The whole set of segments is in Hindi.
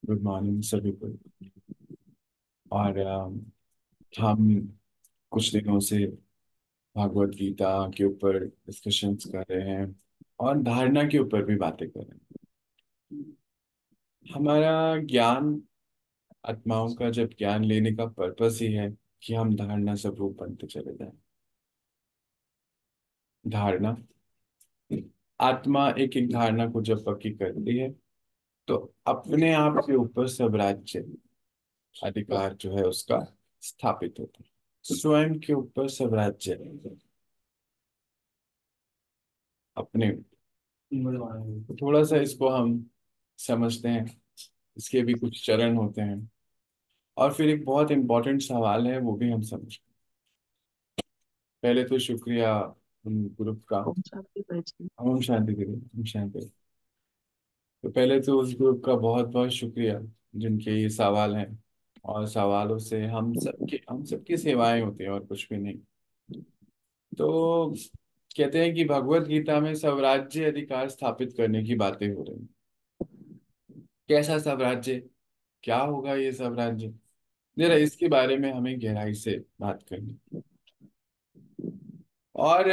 गुड मॉर्निंग सभी को। और हम कुछ दिनों से भागवत गीता के ऊपर डिस्कशंस कर रहे हैं और धारणा के ऊपर भी बातें कर रहे हैं। हमारा ज्ञान, आत्माओं का जब ज्ञान लेने का पर्पस ही है कि हम धारणा स्वरूप बनते चले जाएं। धारणा, आत्मा एक एक धारणा को जब पक्की करती है तो अपने आप के ऊपर सब राज्य अधिकार जो है उसका स्थापित होता है। स्वयं के ऊपर सब राज्य अपने। तो थोड़ा सा इसको हम समझते हैं। इसके भी कुछ चरण होते हैं और फिर एक बहुत इंपॉर्टेंट सवाल है, वो भी हम समझ। पहले तो शुक्रिया उन ग्रुप का। कौन सा आपकी पहचान? ओम शांति करें, ओम शांति। तो पहले तो उस ग्रुप का बहुत बहुत शुक्रिया जिनके ये सवाल हैं, और सवालों से हम सबकी सेवाएं होती हैं और कुछ भी नहीं। तो कहते हैं कि भगवत गीता में स्वराज्य अधिकार स्थापित करने की बातें हो रही हैं। कैसा स्वराज्य, क्या होगा ये स्वराज्य, जरा इसके बारे में हमें गहराई से बात करनी। और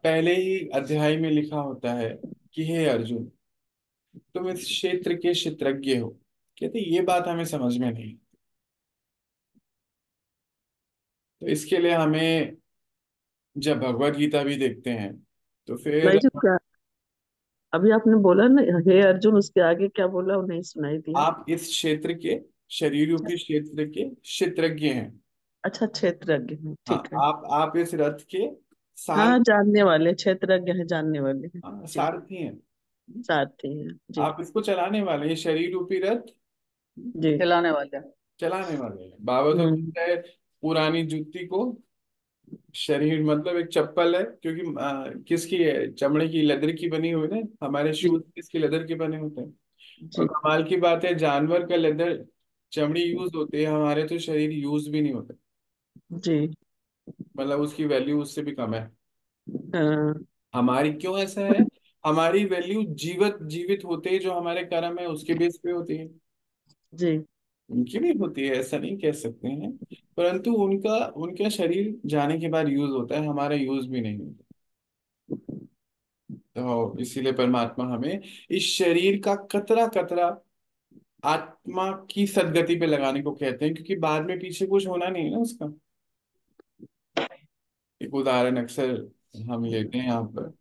पहले ही अध्याय में लिखा होता है कि हे अर्जुन, तुम इस क्षेत्र के क्षेत्रज्ञ हो। कहते ये बात हमें समझ में नहीं। तो इसके लिए हमें जब भगवत गीता भी देखते हैं तो भाई फिर जी क्या अभी आपने बोला ना, हे अर्जुन, उसके आगे क्या बोला वो नहीं सुनाई दिया। आप इस क्षेत्र के, शरीर रूपी क्षेत्र के क्षेत्रज्ञ हैं। अच्छा, क्षेत्रज्ञ हैं, हाँ, ठीक है। आप इस रथ के हाँ सार, हाँ, जानने वाले क्षेत्रज्ञ हैं, जानने वाले हैं। जी, सारथी हैं। सारथी हैं जी। आप इसको चलाने वाले हैं, शरीर रूपी रथ जी। खिलाने वाले। चलाने वाले हैं। बाबा तो हम्म। कहता है पुरानी जूती को शरीर मतलब एक चप्पल है, क्योंकि किसकी है, चमड़े की, लेदर की बनी हुई ना। हमारे जी। शूज किसके, लेदर के बने होते हैं। और जी। कमाल की बात है, जानवर का लेदर चमड़ी यूज होती है, हमारे तो शरीर यूज भी नहीं होते। जी। मतलब उसकी वैल्यू उससे भी कम है। हाँ। हमारी क्यों ऐसा है, हमारी वैल्यू जीवित जीवित होते जो हमारे कर्म है उसके बेस पे होती है। जी। उनकी भी होती है, ऐसा नहीं कह सकते हैं, परंतु उनका उनका शरीर जाने के बाद यूज होता है, हमारा यूज भी नहीं होता। तो इसीलिए परमात्मा हमें इस शरीर का कतरा कतरा आत्मा की सदगति पे लगाने को कहते हैं, क्योंकि बाद में पीछे कुछ होना नहीं है ना उसका। एक उदाहरण अक्सर हम लेते हैं यहाँ पर,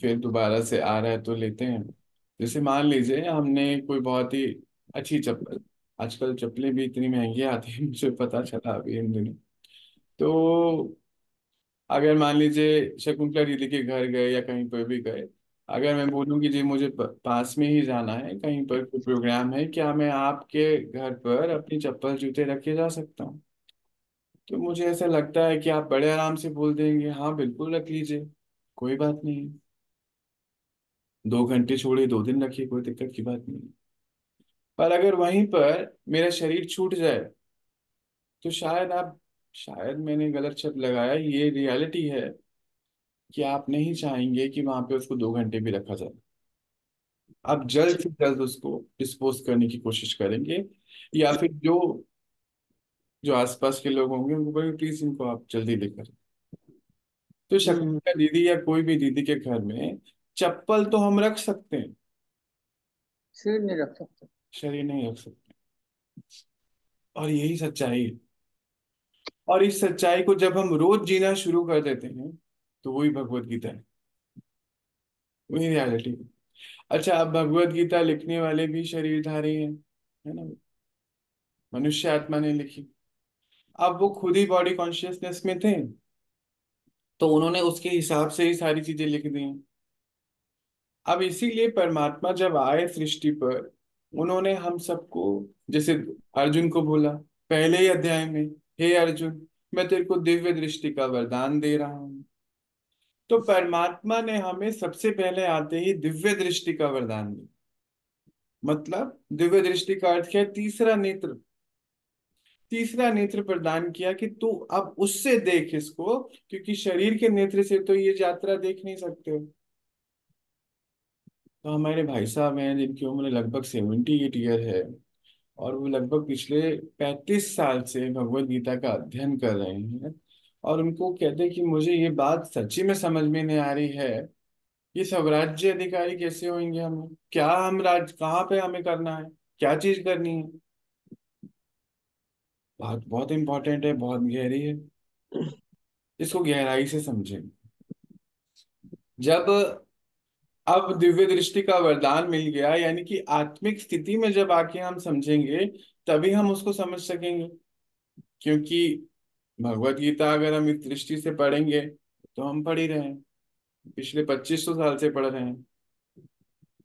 फिर दोबारा से आ रहा है तो लेते हैं। जैसे मान लीजिए हमने कोई बहुत ही अच्छी चप्पल, आजकल चप्पलें भी इतनी महंगी आती हैं मुझे पता चला अभी इन दिनों। तो अगर मान लीजिए शकुंतला दीदी के घर गए या कहीं पर भी गए, अगर मैं बोलूँ कि जी मुझे पास में ही जाना है, कहीं पर कोई प्रोग्राम है, क्या मैं आपके घर पर अपनी चप्पल जूते रख के जा सकता हूँ? तो मुझे ऐसा लगता है कि आप बड़े आराम से बोल देंगे हाँ बिल्कुल रख लीजिए, कोई बात नहीं है। 2 घंटे छोड़िए, 2 दिन रखिए, कोई दिक्कत की बात नहीं है। पर अगर वहीं पर मेरा शरीर छूट जाए तो शायद मैंने गलत शब्द लगाया, ये रियलिटी है कि आप नहीं चाहेंगे कि वहां पे उसको 2 घंटे भी रखा जाए। आप जल्द से जल्द उसको डिस्पोज करने की कोशिश करेंगे, या फिर जो जो आसपास के लोग होंगे उनको बोलेंगे प्लीज इनको आप जल्दी लेकर। तो हम्म। शकुंतला दीदी या कोई भी दीदी के घर में चप्पल तो हम रख सकते हैं, सिर नहीं रख सकते। शरीर नहीं रख सकते। और यही सच्चाई है। और इस सच्चाई को जब हम रोज जीना शुरू कर देते हैं तो वही भगवत गीता है, वही रियलिटी है। अच्छा, अब भगवत गीता लिखने वाले भी शरीरधारी हैं, है ना। मनुष्य आत्मा ने लिखी। अब वो खुद ही बॉडी कॉन्शियसनेस में थे, तो उन्होंने उसके हिसाब से ही सारी चीजें लिख दी हैं। अब इसीलिए परमात्मा जब आए सृष्टि पर, उन्होंने हम सबको, जैसे अर्जुन को बोला पहले ही अध्याय में, हे अर्जुन, मैं तेरे को दिव्य दृष्टि का वरदान दे रहा हूं। तो परमात्मा ने हमें सबसे पहले आते ही दिव्य दृष्टि का वरदान दिया। मतलब दिव्य दृष्टि का अर्थ क्या है, तीसरा नेत्र। तीसरा नेत्र प्रदान किया कि तू अब उससे देख इसको, क्योंकि शरीर के नेत्र से तो ये यात्रा देख नहीं सकते हो। तो हमारे भाई साहब हैं जिनकी उम्र लगभग 78 ईयर है, और वो लगभग पिछले 35 साल से भगवत गीता का अध्ययन कर रहे हैं। और उनको कहते हैं कि मुझे ये बात सच्ची में समझ में नहीं आ रही है, ये स्वराज्य अधिकारी कैसे होंगे, हमें क्या, हम राज कहाँ पे हमें करना है, क्या चीज करनी है। बात बहुत इंपॉर्टेंट है, बहुत गहरी है, इसको गहराई से समझें। जब अब दिव्य दृष्टि का वरदान मिल गया, यानी कि आत्मिक स्थिति में जब आके हम समझेंगे, तभी हम उसको समझ सकेंगे। क्योंकि भगवत गीता अगर हम इस दृष्टि से पढ़ेंगे, तो हम पढ़ ही रहे हैं, पिछले 2500 साल से पढ़ रहे हैं,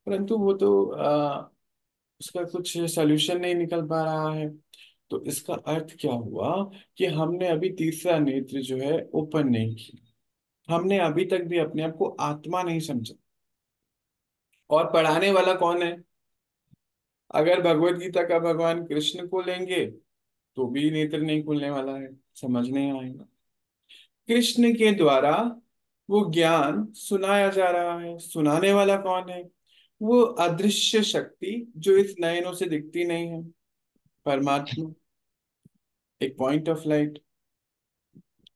परंतु वो तो उसका कुछ सल्यूशन नहीं निकल पा रहा है। तो इसका अर्थ क्या हुआ कि हमने अभी तीसरा नेत्र जो है ओपन नहीं किया, हमने अभी तक भी अपने आप को आत्मा नहीं समझा। और पढ़ाने वाला कौन है? अगर भगवत गीता का भगवान कृष्ण को लेंगे, तो भी नेत्र नहीं खुलने वाला है, समझ नहीं आएगा। कृष्ण के द्वारा वो ज्ञान सुनाया जा रहा है, सुनाने वाला कौन है? वो अदृश्य शक्ति जो इस नयनों से दिखती नहीं है, परमात्मा, एक पॉइंट ऑफ लाइट।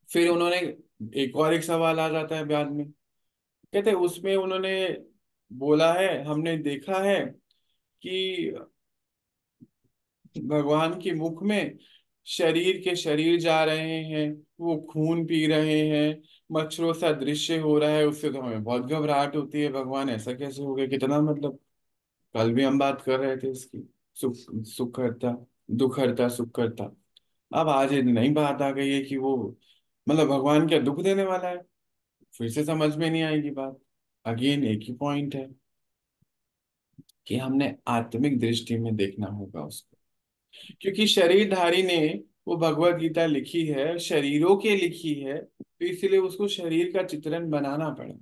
फिर उन्होंने एक और एक सवाल आ जाता है बाद में, कहते हैं उसमें उन्होंने बोला है, हमने देखा है कि भगवान के मुख में शरीर के शरीर जा रहे हैं, वो खून पी रहे हैं, मच्छरों सा दृश्य हो रहा है, उससे तो हमें बहुत घबराहट होती है, भगवान ऐसा कैसे हो गया, कितना मतलब। कल भी हम बात कर रहे थे इसकी, सुख, सुख करता, दुख हरता, सुख करता। अब आज ये नई बात आ गई है कि वो मतलब भगवान क्या दुख देने वाला है, फिर से समझ में नहीं आएगी बात। अगेन एक ही पॉइंट है कि हमने आत्मिक दृष्टि में देखना होगा उसको। क्योंकि शरीरधारी ने वो भगवत गीता लिखी है, शरीरों के लिखी है, तो इसलिए उसको शरीर का चित्रण बनाना पड़ा,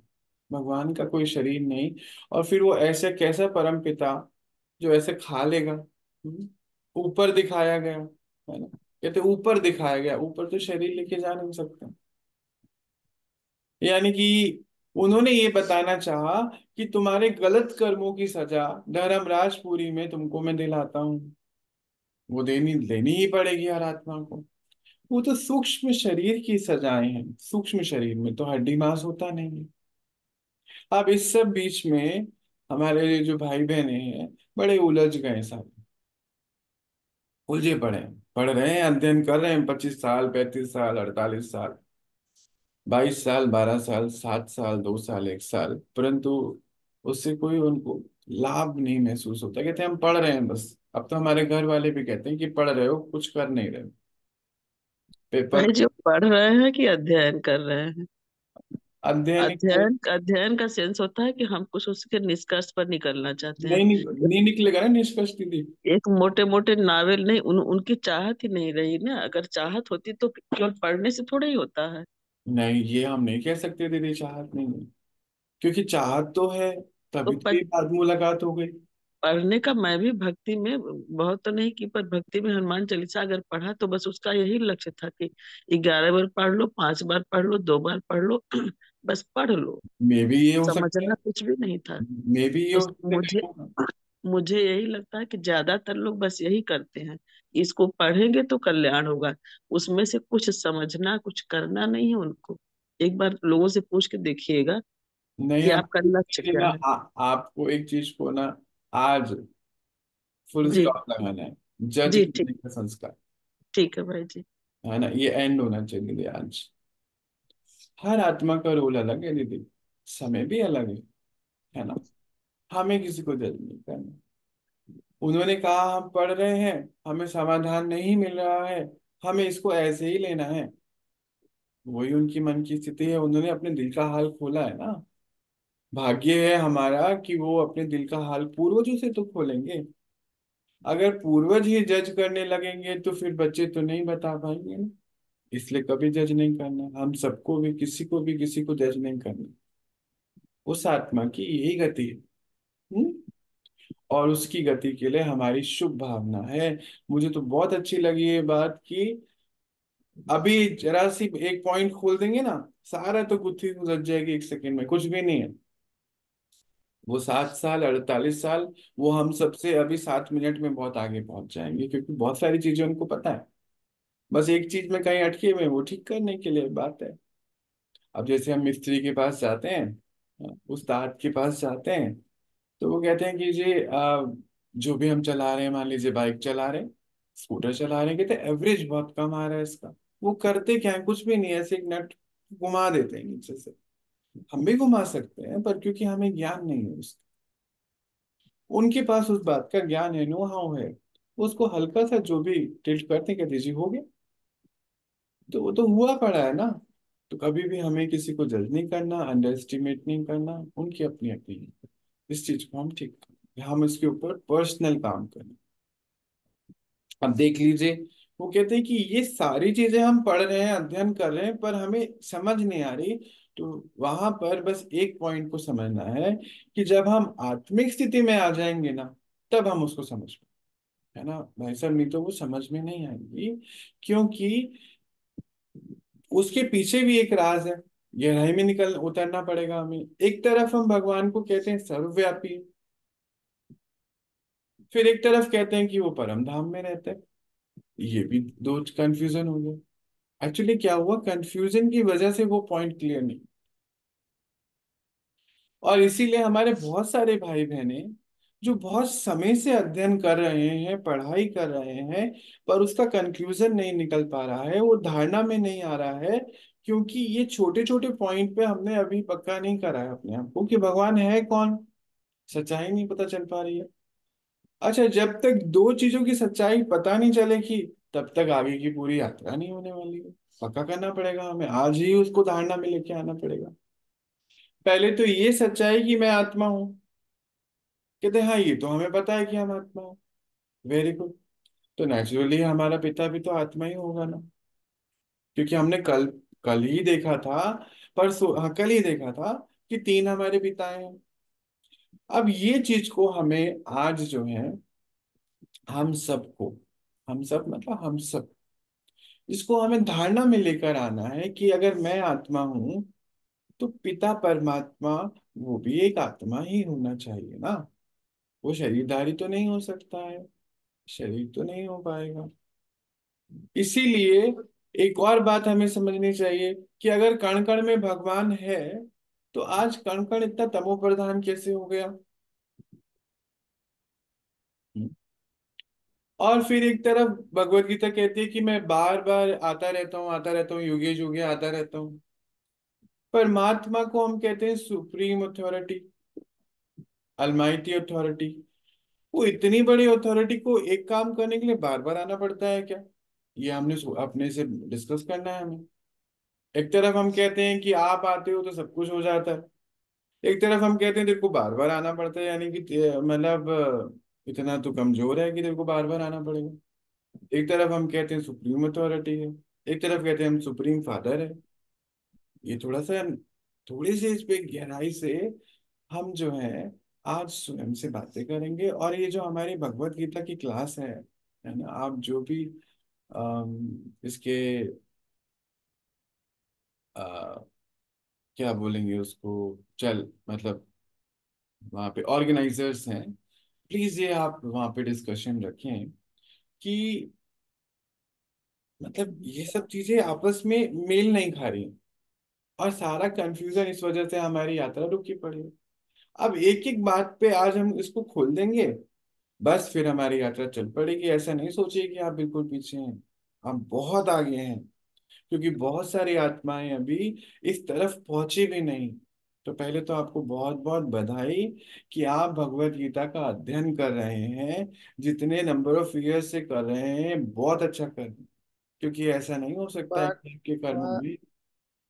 भगवान का कोई शरीर नहीं। और फिर वो ऐसे कैसा परम पिता जो ऐसे खा लेगा? ऊपर दिखाया गया है ना, कहते ऊपर दिखाया गया, ऊपर तो शरीर लेके जा नहीं सकता। यानी कि उन्होंने ये बताना चाहा कि तुम्हारे गलत कर्मों की सजा धर्मराजपुरी में तुमको मैं दिलाता हूँ, वो देनी लेनी ही पड़ेगी हर आत्मा को। वो तो सूक्ष्म शरीर की सजाएं हैं, सूक्ष्म शरीर में तो हड्डी मांस होता नहीं है। अब इस सब बीच में हमारे जो भाई बहने हैं, बड़े उलझ गए सारे, उलझे पड़े हैं, पढ़ रहे हैं, अध्ययन कर रहे हैं, 25 साल, 35 साल, 48 साल, 22 साल, 12 साल, 7 साल, 2 साल, 1 साल, परंतु उससे कोई उनको लाभ नहीं महसूस होता। कहते हैं हम पढ़ रहे हैं बस। अब तो हमारे घर वाले भी कहते हैं कि पढ़ रहे हो, कुछ कर नहीं रहे हो। पेपर भाई जी, वो पढ़ रहे हैं कि अध्ययन कर रहे हैं? अध्ययन अध्ययन अध्ययन का सेंस होता है कि हम कुछ उसके निष्कर्ष पर निकलना चाहते हैं। नहीं निकलेगा ना निष्कर्ष दीदी। एक मोटे मोटे नावल नहीं, उनकी चाहत ही नहीं रही ना। अगर चाहत होती तो केवल पढ़ने से थोड़ा ही होता है। नहीं, ये हम नहीं कह सकते दीदी, चाहत नहीं है, क्योंकि चाहत तो है, तो तभी तो ये बात मुलाकात हो गई। पढ़ने का मैं भी भक्ति में बहुत तो नहीं की, पर भक्ति में हनुमान चालीसा अगर पढ़ा तो बस उसका यही लक्ष्य था कि 11 बार पढ़ लो, 5 बार पढ़ लो, 2 बार पढ़ लो, बस पढ़ लो। मे भी ये हो सकता है, समझना कुछ भी नहीं था। मे भी ये तो हो सकता है, नहीं मुझे होगा। मुझे यही लगता है कि ज्यादातर लोग बस यही करते हैं, इसको पढ़ेंगे तो कल्याण होगा। उसमें से कुछ समझना, कुछ करना नहीं है उनको। एक बार लोगों से पूछ के देखिएगा नहीं कि हम आपका लक्ष्य ना क्या है। आपको एक चीज को ना आज फुल जी। स्टॉप लगाना है, जज जी ठीक। करने का संस्कार, ठीक है भाई जी। है ना, ये एंड होना चाहिए दीदी आज। हर आत्मा का रोल अलग है दीदी, समय भी अलग है ना, हमें किसी को जज नहीं करना। उन्होंने कहा हम पढ़ रहे हैं, हमें समाधान नहीं मिल रहा है, हमें इसको ऐसे ही लेना है, वही उनकी मन की स्थिति है, उन्होंने अपने दिल का हाल खोला है ना। भाग्य है हमारा कि वो अपने दिल का हाल पूर्वजों से तो खोलेंगे। अगर पूर्वज ही जज करने लगेंगे तो फिर बच्चे तो नहीं बता पाएंगे ना। इसलिए कभी जज नहीं करना, हम सबको भी, किसी को भी किसी को जज नहीं करना। उस आत्मा की यही गति है। हम्म? और उसकी गति के लिए हमारी शुभ भावना है। मुझे तो बहुत अच्छी लगी ये बात कि अभी जरा सी एक पॉइंट खोल देंगे ना, सारा तो गुत्थी सुलझ जाएगी 1 सेकंड में, कुछ भी नहीं है। वो 7 साल, 48 साल, वो हम सबसे अभी 7 मिनट में बहुत आगे पहुंच जाएंगे, क्योंकि बहुत सारी चीजें उनको पता है। बस एक चीज में कहीं अटके हुए हैं, वो ठीक करने के लिए बात है। अब जैसे हम मिस्त्री के पास जाते हैं, उस्ताद के पास जाते हैं, तो वो कहते हैं कि जी जो भी हम चला रहे हैं, मान लीजिए बाइक चला रहे हैं, स्कूटर चला रहे हैं, कहते हैं एवरेज बहुत कम आ रहा है इसका। वो करते क्या है, कुछ भी नहीं, ऐसे एक नट घुमा देते हैं नीचे से। हम भी घुमा सकते हैं, पर क्योंकि हमें ज्ञान नहीं है उसका, उनके पास उस बात का ज्ञान है, नो हाउ है, उसको हल्का सा जो भी टिल्ट करते हैं, कहते जी हो गया। तो वो तो हुआ पड़ा है ना। तो कभी भी हमें किसी को जज नहीं करना, अंडर एस्टिमेट नहीं करना, उनकी अपनी अपनी, इस चीज को हम ठीक करें, हम इसके ऊपर पर्सनल काम करें। अब देख लीजिए, वो कहते हैं कि ये सारी चीजें हम पढ़ रहे हैं, अध्ययन कर रहे हैं, पर हमें समझ नहीं आ रही। तो वहां पर बस एक पॉइंट को समझना है, कि जब हम आत्मिक स्थिति में आ जाएंगे ना, तब हम उसको समझ पाए, है ना भाई साहब, नहीं तो वो समझ में नहीं आएगी। क्योंकि उसके पीछे भी एक राज है, गहराई में निकल उतरना पड़ेगा हमें। एक तरफ हम भगवान को कहते हैं सर्वव्यापी, फिर एक तरफ कहते हैं कि वो परम धाम में रहते हैं। ये भी दो कंफ्यूजन हो गया। एक्चुअली क्या हुआ, कंफ्यूजन की वजह से वो पॉइंट क्लियर नहीं। और इसीलिए हमारे बहुत सारे भाई बहने जो बहुत समय से अध्ययन कर रहे हैं, पढ़ाई कर रहे हैं, पर उसका कंक्लूजन नहीं निकल पा रहा है, वो धारणा में नहीं आ रहा है, क्योंकि ये छोटे छोटे पॉइंट पे हमने अभी पक्का नहीं करा है अपने आप को कि भगवान है कौन। सच्चाई नहीं पता चल पा रही है। अच्छा, जब तक दो चीजों की सच्चाई पता नहीं चलेगी, तब तक आगे की पूरी यात्रा नहीं होने वाली है। पक्का करना पड़ेगा हमें, आज ही उसको धारणा में लेके आना पड़ेगा। पहले तो ये सच्चाई कि मैं आत्मा हूं, कहते हैं हाँ ये तो हमें पता है कि हम आत्मा हूं। Very good. तो नेचुरली हमारा पिता भी तो आत्मा ही होगा ना, क्योंकि हमने कल कल ही देखा था, परसों, हाँ कल ही देखा था कि तीन हमारे पिता हैं। अब ये चीज को हमें आज जो है, हम सबको, हम सब मतलब हम सब, इसको हमें धारणा में लेकर आना है कि अगर मैं आत्मा हूं, तो पिता परमात्मा वो भी एक आत्मा ही होना चाहिए ना। वो शरीरधारी तो नहीं हो सकता है, शरीर तो नहीं हो पाएगा। इसीलिए एक और बात हमें समझनी चाहिए, कि अगर कण कण में भगवान है, तो आज कण कण इतना तमो प्रधान कैसे हो गया। और फिर एक तरफ भगवत गीता कहती है कि मैं बार बार आता रहता हूँ, आता रहता हूँ, युगे युगे आता रहता हूँ। परमात्मा को हम कहते हैं सुप्रीम अथॉरिटी, अलमाइटी अथॉरिटी। वो इतनी बड़ी अथॉरिटी को एक काम करने के लिए बार बार आना पड़ता है क्या? ये हमने अपने से डिस्कस करना है हमें। एक तरफ हम कहते हैं कि आप आते हो तो सब कुछ हो जाता है, एक तरफ हम कहते हैं तेरे को बार बार आना पड़ता है, यानी कि मतलब इतना तो कमजोर है कि तेरे को बार बार आना पड़ेगा। एक तरफ हम कहते हैं सुप्रीम अथॉरिटी है, एक तरफ कहते हैं हम सुप्रीम फादर है। ये थोड़ा सा, थोड़ी सी इस पे गहराई से हम जो है आज स्वयं से बातें करेंगे। और ये जो हमारी भगवत गीता की क्लास है ना, आप जो भी इसके अ, क्या बोलेंगे उसको, चल मतलब वहाँ पे ऑर्गेनाइजर्स हैं, प्लीज ये आप वहाँ पे डिस्कशन रखें कि मतलब ये सब चीजें आपस में मेल नहीं खा रही, और सारा कंफ्यूजन इस वजह से हमारी यात्रा रुकी पड़ी है। अब एक एक बात पे आज हम इसको खोल देंगे, बस फिर हमारी यात्रा चल पड़ेगी। ऐसा नहीं सोचिए कि आप बिल्कुल पीछे हैं, आप बहुत आगे हैं, क्योंकि बहुत सारी आत्माएं अभी इस तरफ पहुंची भी नहीं। तो पहले तो आपको बहुत बहुत बधाई कि आप भगवत गीता का अध्ययन कर रहे हैं, जितने नंबर ऑफ ईयर्स से कर रहे हैं, बहुत अच्छा कर रहे हैं। क्योंकि ऐसा नहीं हो सकता है बार कि आपके कर्म बार भी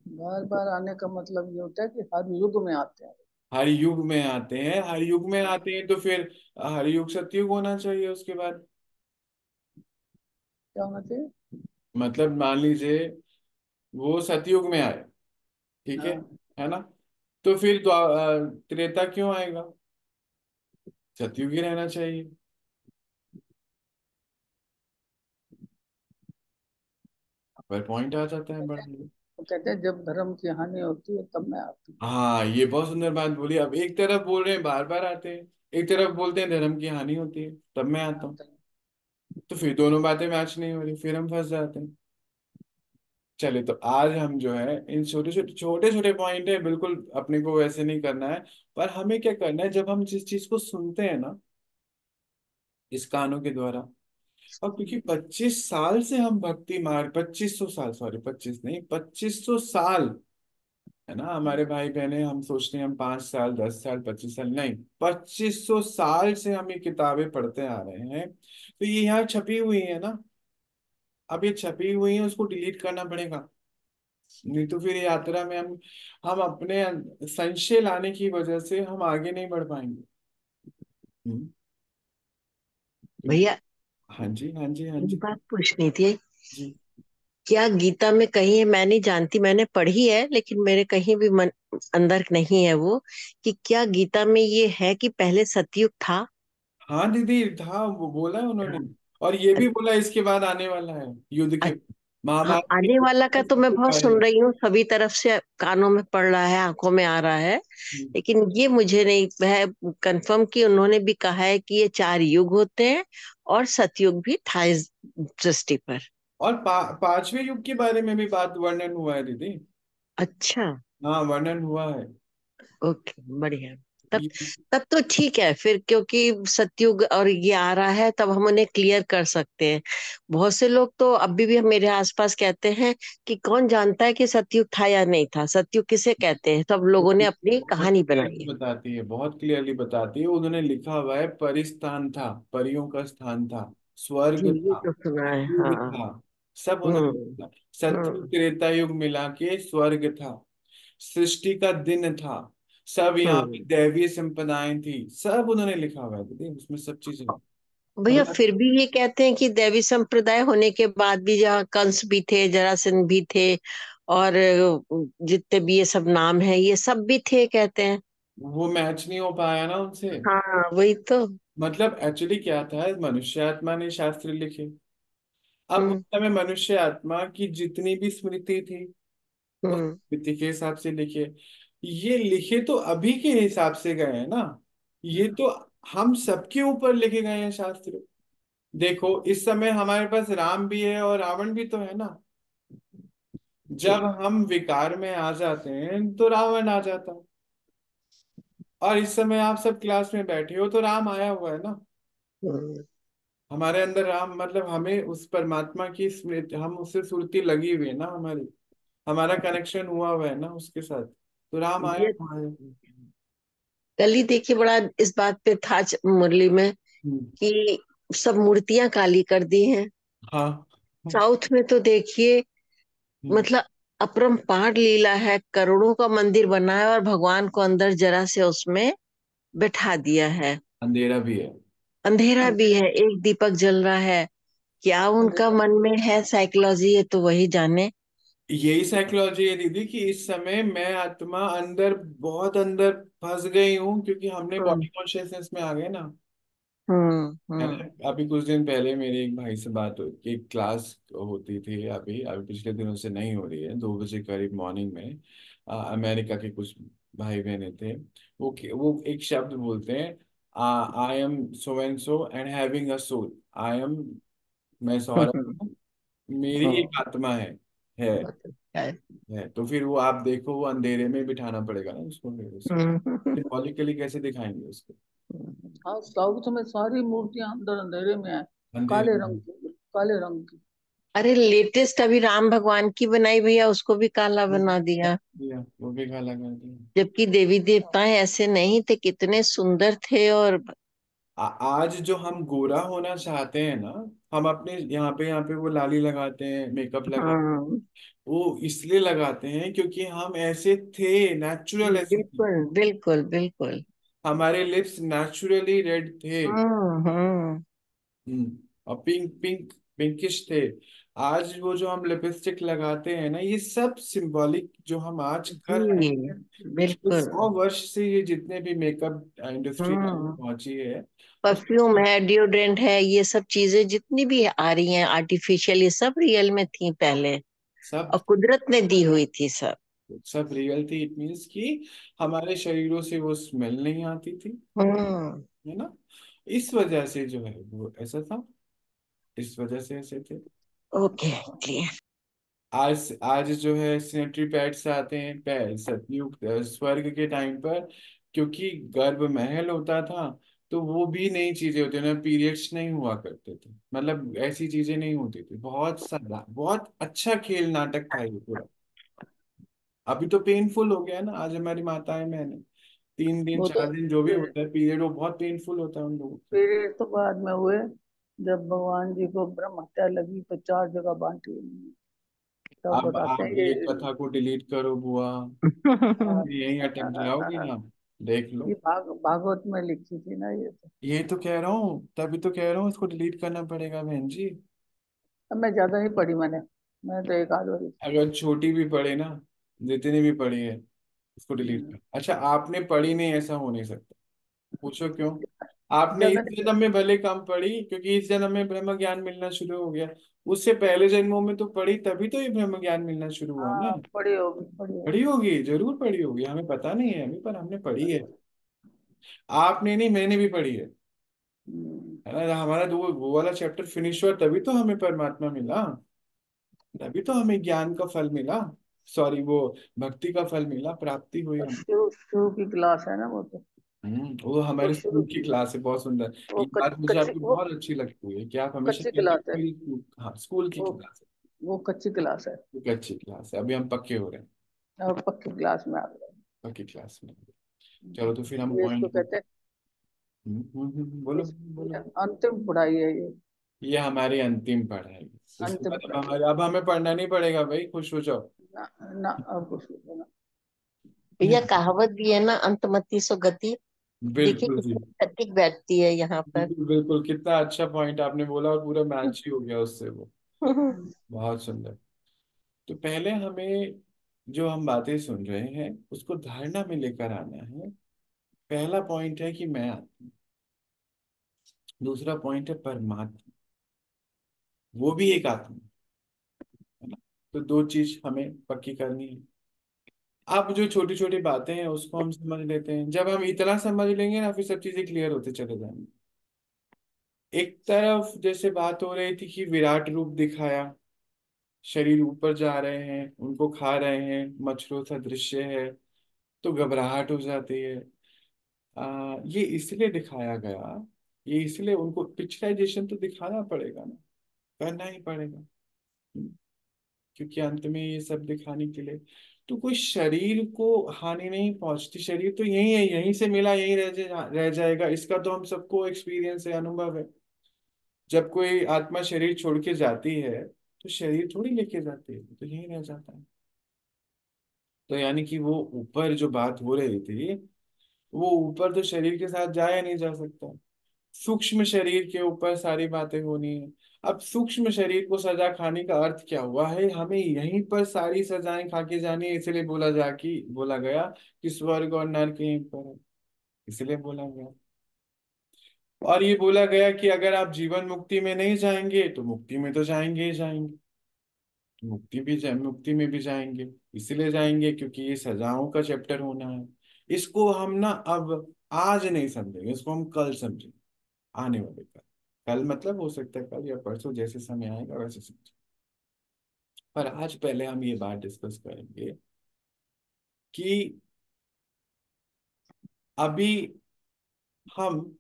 बार बार आने का मतलब ये होता है कि हर युग में आते हैं। हर युग में आते हैं, हर युग में आते हैं, तो फिर हर युग सतयुग होना चाहिए उसके बाद। क्या होना चाहिए? मतलब मान लीजिए वो सतयुग में आए, ठीक हाँ। है ना, तो फिर त्रेता क्यों आएगा, सतयुग ही रहना चाहिए। पर पॉइंट आ जाता है बड़ा। वो कहते हैं जब धर्म की हानि होती है तब मैं आती हूँ। हाँ, ये बहुत सुंदर बात बोली। अब एक तरफ बोल रहे हैं बार बार आते हैं, एक तरफ बोलते हैं धर्म की हानि होती है तब मैं आता हूँ। आते हैं। तो फिर दोनों बातें मैच नहीं हो रही, फिर हम फंस जाते हैं। चलिए, तो आज हम जो है इन छोटे छोटे पॉइंट है, बिल्कुल अपने को वैसे नहीं करना है। पर हमें क्या करना है, जब हम जिस चीज को सुनते हैं ना इस कानों के द्वारा, और क्योंकि 25 साल से हम भक्ति मार्ग, 2500 साल, सॉरी 25 नहीं, 2500 साल, है ना हमारे भाई बहने, हम सोचते हैं हम 5 साल, 10 साल, 25 साल, नहीं, 2500 साल से हम ये किताबें पढ़ते आ रहे हैं। तो ये यहाँ छपी हुई है ना, अब ये छपी हुई है, उसको डिलीट करना पड़ेगा। नहीं तो फिर यात्रा में हम अपने संशय लाने की वजह से हम आगे नहीं बढ़ पाएंगे। हम्म, तो भैया, हाँ जी, हाँ जी, हाँ एक जी, बात पूछनी थी। जी। क्या गीता में कहीं है, मैं नहीं जानती, मैंने पढ़ी है लेकिन मेरे कहीं भी मन अंदर नहीं है वो, कि क्या गीता में ये है कि पहले सतयुग था? हाँ दीदी, था, वो बोला है उन्होंने। और ये भी बोला इसके बाद आने वाला है युद्ध के, हाँ, महाभारत के आने वाला का तो मैं युद्ध बहुत के सुन आएगा। रही हूँ, सभी तरफ से कानों में पड़ रहा है, आंखों में आ रहा है। लेकिन ये मुझे नहीं है कंफर्म कि उन्होंने भी कहा है कि ये 4 युग होते हैं और सतयुग भी था इस सृष्टि पर। और 5वें युग के बारे में भी बात वर्णन हुआ है दीदी। अच्छा। हाँ, वर्णन हुआ है। ओके, बढ़िया। तब ये- तब तो ठीक है फिर, क्योंकि सतयुग और ये आ रहा है तब हम उन्हें क्लियर कर सकते हैं। बहुत से लोग तो अभी भी मेरे आसपास कहते हैं कि कौन जानता है कि सतयुग था या नहीं था, सतयुग किसे कहते हैं, सब लोगों ने अपनी बहुत कहानी बनाई क्लियरली है। बताती है, बहुत क्लियरली बताती है, उन्होंने लिखा हुआ है परिस्थान था, परियों का स्थान था, जी, स्वर्ग ये था, तो सुना है, युग हाँ। था, सब उन्होंने हम्म। लिखा। सत्युग हम्म। त्रेता युग मिला के स्वर्ग था, सृष्टि का दिन था, सब यहाँ पे हम्म। दैवीय संपदाएं थी, सब उन्होंने लिखा हुआ है दीदी, उसमें सब चीजें हैं। भैया, मतलब फिर भी ये कहते हैं कि दैवी संप्रदाय होने के बाद भी जहाँ कंस भी थे, जरासंध भी थे, और जितने भी ये सब नाम है ये सब भी थे कहते हैं। वो मैच नहीं हो पाया ना उनसे। हाँ, वही तो। मतलब एक्चुअली क्या था, मनुष्य आत्मा ने शास्त्र लिखे। अब उस हम्म। समय मनुष्य आत्मा की जितनी भी स्मृति थी उस हम्म। स्मृति के हिसाब से लिखे। ये लिखे तो अभी के हिसाब से गए हैं ना, ये तो हम सबके ऊपर लिखे गए हैं शास्त्र। देखो, इस समय हमारे पास राम भी है और रावण भी तो है ना। जी। जब हम विकार में आ जाते हैं तो रावण आ जाता है। और इस समय आप सब क्लास में बैठे हो तो राम आया हुआ है ना। हम्म। हमारे अंदर राम, मतलब हमें उस परमात्मा की स्मृति, हम उससे सुरती लगी हुई है ना हमारी, हमारा कनेक्शन हुआ हुआ है ना उसके साथ, तो राम आया ये हुआ है। कल ही देखिए, बड़ा इस बात पे था मुरली में, हम्म, कि सब मूर्तियां काली कर दी हैं। हाँ, साउथ में तो देखिए, हम्म, मतलब अपरंपार लीला है, करोड़ों का मंदिर बना है और भगवान को अंदर जरा से उसमें बैठा दिया है। अंधेरा भी है। अंधेरा भी है, एक दीपक जल रहा है। क्या उनका अंधेरा, मन में है साइकोलॉजी, ये तो वही जाने। यही साइकोलॉजी है दीदी, कि इस समय मैं आत्मा अंदर, बहुत अंदर फंस गई हूँ, क्योंकि हमने हम्म। बॉडी कॉन्शियसनेस में आ गए ना। हम्म। है हम्म। ना, अभी कुछ दिन पहले मेरी एक भाई से बात हुई कि क्लास होती थी, अभी अभी पिछले दिनों से नहीं हो रही है, 2 बजे करीब मॉर्निंग में। अमेरिका के कुछ भाई बहने थे, वो एक शब्द बोलते हैं, I am so and so and having a soul. I am, मैं सौरभ हम्म। हूँ, मेरी एक हम्म। आत्मा है। बहुत अच्छा है। है, तो फिर वो आप देखो, वो अंधेरे में बिठाना पड़ेगा ना उसको, फिर उसको हम्म। सिंबॉलिकली कैसे दिखाएंगे उसको, हाँ, साउथ में सारी मूर्तियां अंदर अंधेरे में है, अंधेरे काले में। रंग की, काले रंग की। अरे, लेटेस्ट अभी राम भगवान की बनाई भैया, उसको भी काला बना दिया। दिया, वो भी काला कर दिया। जबकि देवी देवताएं ऐसे नहीं थे, कितने सुंदर थे। और आज जो हम गोरा होना चाहते हैं ना, हम अपने यहाँ पे वो लाली लगाते हैं, मेकअप लगाते हैं, हाँ, वो इसलिए लगाते हैं क्योंकि हम ऐसे थे, नेचुरल ऐसे थे। बिल्कुल बिल्कुल बिल्कुल। हमारे लिप्स नेचुरली रेड थे। हम्म। और पिंक पिंक पिंकिश थे। आज वो जो हम लिपस्टिक लगाते हैं ना, ये सब सिंबॉलिक जो हम आज कर रहे जी, हैं। पिछले बिल्कुल। 100 वर्ष से ये जितने भी मेकअप इंडस्ट्री आगे हम्म। पहुंची है, उस, परफ्यूम है, डिओड्रेंट है, ये सब चीजें जितनी भी आ रही हैं आर्टिफिशियल, ये सब रियल में थी पहले। सब और कुदरत ने दी हुई थी सब। सब रियल थी। इट मीन्स कि हमारे शरीरों से वो स्मेल नहीं आती थी, हम्म। है ना। इस वजह से जो है वो ऐसा था, इस वजह से ऐसे थे। Okay, clear. आज आज जो है सैनिटरी पैड्स आते हैं, सतयुग स्वर्ग के टाइम पर, क्योंकि गर्भ महल होता था, तो वो भी नई चीजें होती ना, पीरियड्स नहीं हुआ करते थे, मतलब ऐसी चीजें नहीं होती थी। बहुत सारा बहुत अच्छा खेल नाटक था ये पूरा। अभी तो पेनफुल हो गया है ना, आज हमारी माताएं मैंने 3 दिन वो तो 4 दिन जो भी होता है पीरियड, वो बहुत पेनफुल होता है उन लोगों के। पीरियड तो बाद में हुए, जब भगवान जी को ब्रह्म हत्या लगी तो 4 जगह बांटी उन्होंने। तब अब बताते आप हैं ये ये। कथा को डिलीट करो बुआ, हाँ, यहीं अटक जाओगे आप, देख लो। ये भागवत में लिखी थी ना ये तो। ये तो कह रहा हूँ, तभी तो कह रहा हूँ इसको डिलीट करना पड़ेगा बहन जी। अब मैं ज्यादा नहीं पढ़ी मैं तो एक आध बार। अगर छोटी भी पढ़े ना, जितनी भी पढ़ी है, इसको डिलीट कर। अच्छा, आपने पढ़ी नहीं, ऐसा हो नहीं सकता। पूछो क्यों। आपने इस ज्यादा जन्म में भले कम पढ़ी, क्योंकि इस जन्म में ब्रह्म ज्ञान मिलना शुरू हो गया। उससे पहले जन्मों में तो पढ़ी, तभी तो ये ब्रह्म ज्ञान मिलना शुरू हुआ ना। हाँ, पढ़ी होगी पढ़ी पढ़ी होगी। होगी, जरूर पढ़ी होगी, हमें पता नहीं है अभी, पर हमने पढ़ी है। आपने नहीं, मैंने भी पढ़ी हम्म, है ना। हमारा वो वाला चैप्टर फिनिश हुआ, तभी तो हमें परमात्मा मिला, तभी तो हमें ज्ञान का फल मिला, सॉरी वो भक्ति का फल मिला, प्राप्ति हुई तो हमें। शुरू की क्लास है ना वो तो। वो वो हमारे शुरू स्कूल की की, क्लास है, बहुत सुंदर। वो ये बात मुझे कच्ची आपकी वो बहुत अच्छी लगती है कि आप हमेशा कच्ची कहते क्लास हो है। मेरी स्कूल, हाँ स्कूल की वो क्लास है। वो कच्ची क्लास है। एक अच्छी क्लास है, अभी हम पक्के हो रहे हैं, अब पक्की क्लास में आ गए। पक्की क्लास में। चलो तो फिर हम ये इसको पॉइंट कहते हैं, बोलो इस बोलो। अंतिम पढ़ाई है ये। ये हमारी अंतिम पढ़ाई है। इसके अंतिम बाद अब पढ़ाई। हमारे, अब हमें पढ़ना नहीं पड़ेगा भाई, खुश हो जाओ। ना, ना अब कुछ नहीं ना। भैया कहावत भी है ना, अंतमति सो गति। देखिए बिल्कुल जी, कितनी सटीक बैठती है यहाँ पर। बिल्कुल बिल्कुल, कितना अच्छा पॉइंट आपने बोला, और पूरा मैच ही हो गया उससे वो। बहुत सुंदर। तो पहले हमें जो हम बातें सुन रहे हैं उसको धारणा में लेकर आना है। पहला पॉइंट है कि मैं आत्मा, दूसरा पॉइंट है परमात्मा, वो भी एक आत्मा, है ना। तो दो चीज हमें पक्की करनी है। अब जो छोटी छोटी बातें हैं उसको हम समझ लेते हैं, जब हम इतना समझ लेंगे ना, फिर सब चीजें क्लियर होते चले जाएंगे। एक तरफ जैसे बात हो रही थी कि विराट रूप दिखाया, शरीर ऊपर जा रहे हैं, उनको खा रहे हैं, मच्छरों सा दृश्य है, तो घबराहट हो जाती है। ये इसलिए दिखाया गया, ये इसलिए उनको पिक्चराइजेशन तो दिखाना पड़ेगा ना, करना ही पड़ेगा। क्योंकि अंत में ये सब दिखाने के लिए तो कोई शरीर को हानि नहीं पहुंचती, शरीर तो यही है, यहीं से मिला यहीं रह जाएगा, इसका तो हम सबको एक्सपीरियंस है, अनुभव है। जब कोई आत्मा शरीर छोड़ के जाती है, तो शरीर थोड़ी लेके जाती है, तो यहीं रह जाता है। तो यानी कि वो ऊपर जो बात हो रही थी, वो ऊपर तो शरीर के साथ जाया नहीं जा सकता, सूक्ष्म शरीर के ऊपर सारी बातें होनी है। अब सूक्ष्म शरीर को सजा खाने का अर्थ क्या हुआ है, हमें यहीं पर सारी सजाएं खा के जानी है, इसलिए बोला गया कि स्वर्ग और नर्क यहीं पर है, इसलिए बोला गया। और ये बोला गया कि अगर आप जीवन मुक्ति में नहीं जाएंगे तो मुक्ति में तो जाएंगे ही जाएंगे, मुक्ति में भी जाएंगे, इसलिए जाएंगे क्योंकि ये सजाओं का चैप्टर होना है। इसको हम ना अब आज नहीं समझेंगे, इसको हम कल समझेंगे, आने वाले कल। कल मतलब हो सकता है कल या परसों, जैसे समय आएगा वैसे समझेंगे। पर आज पहले हम ये बात डिस्कस करेंगे कि अभी हम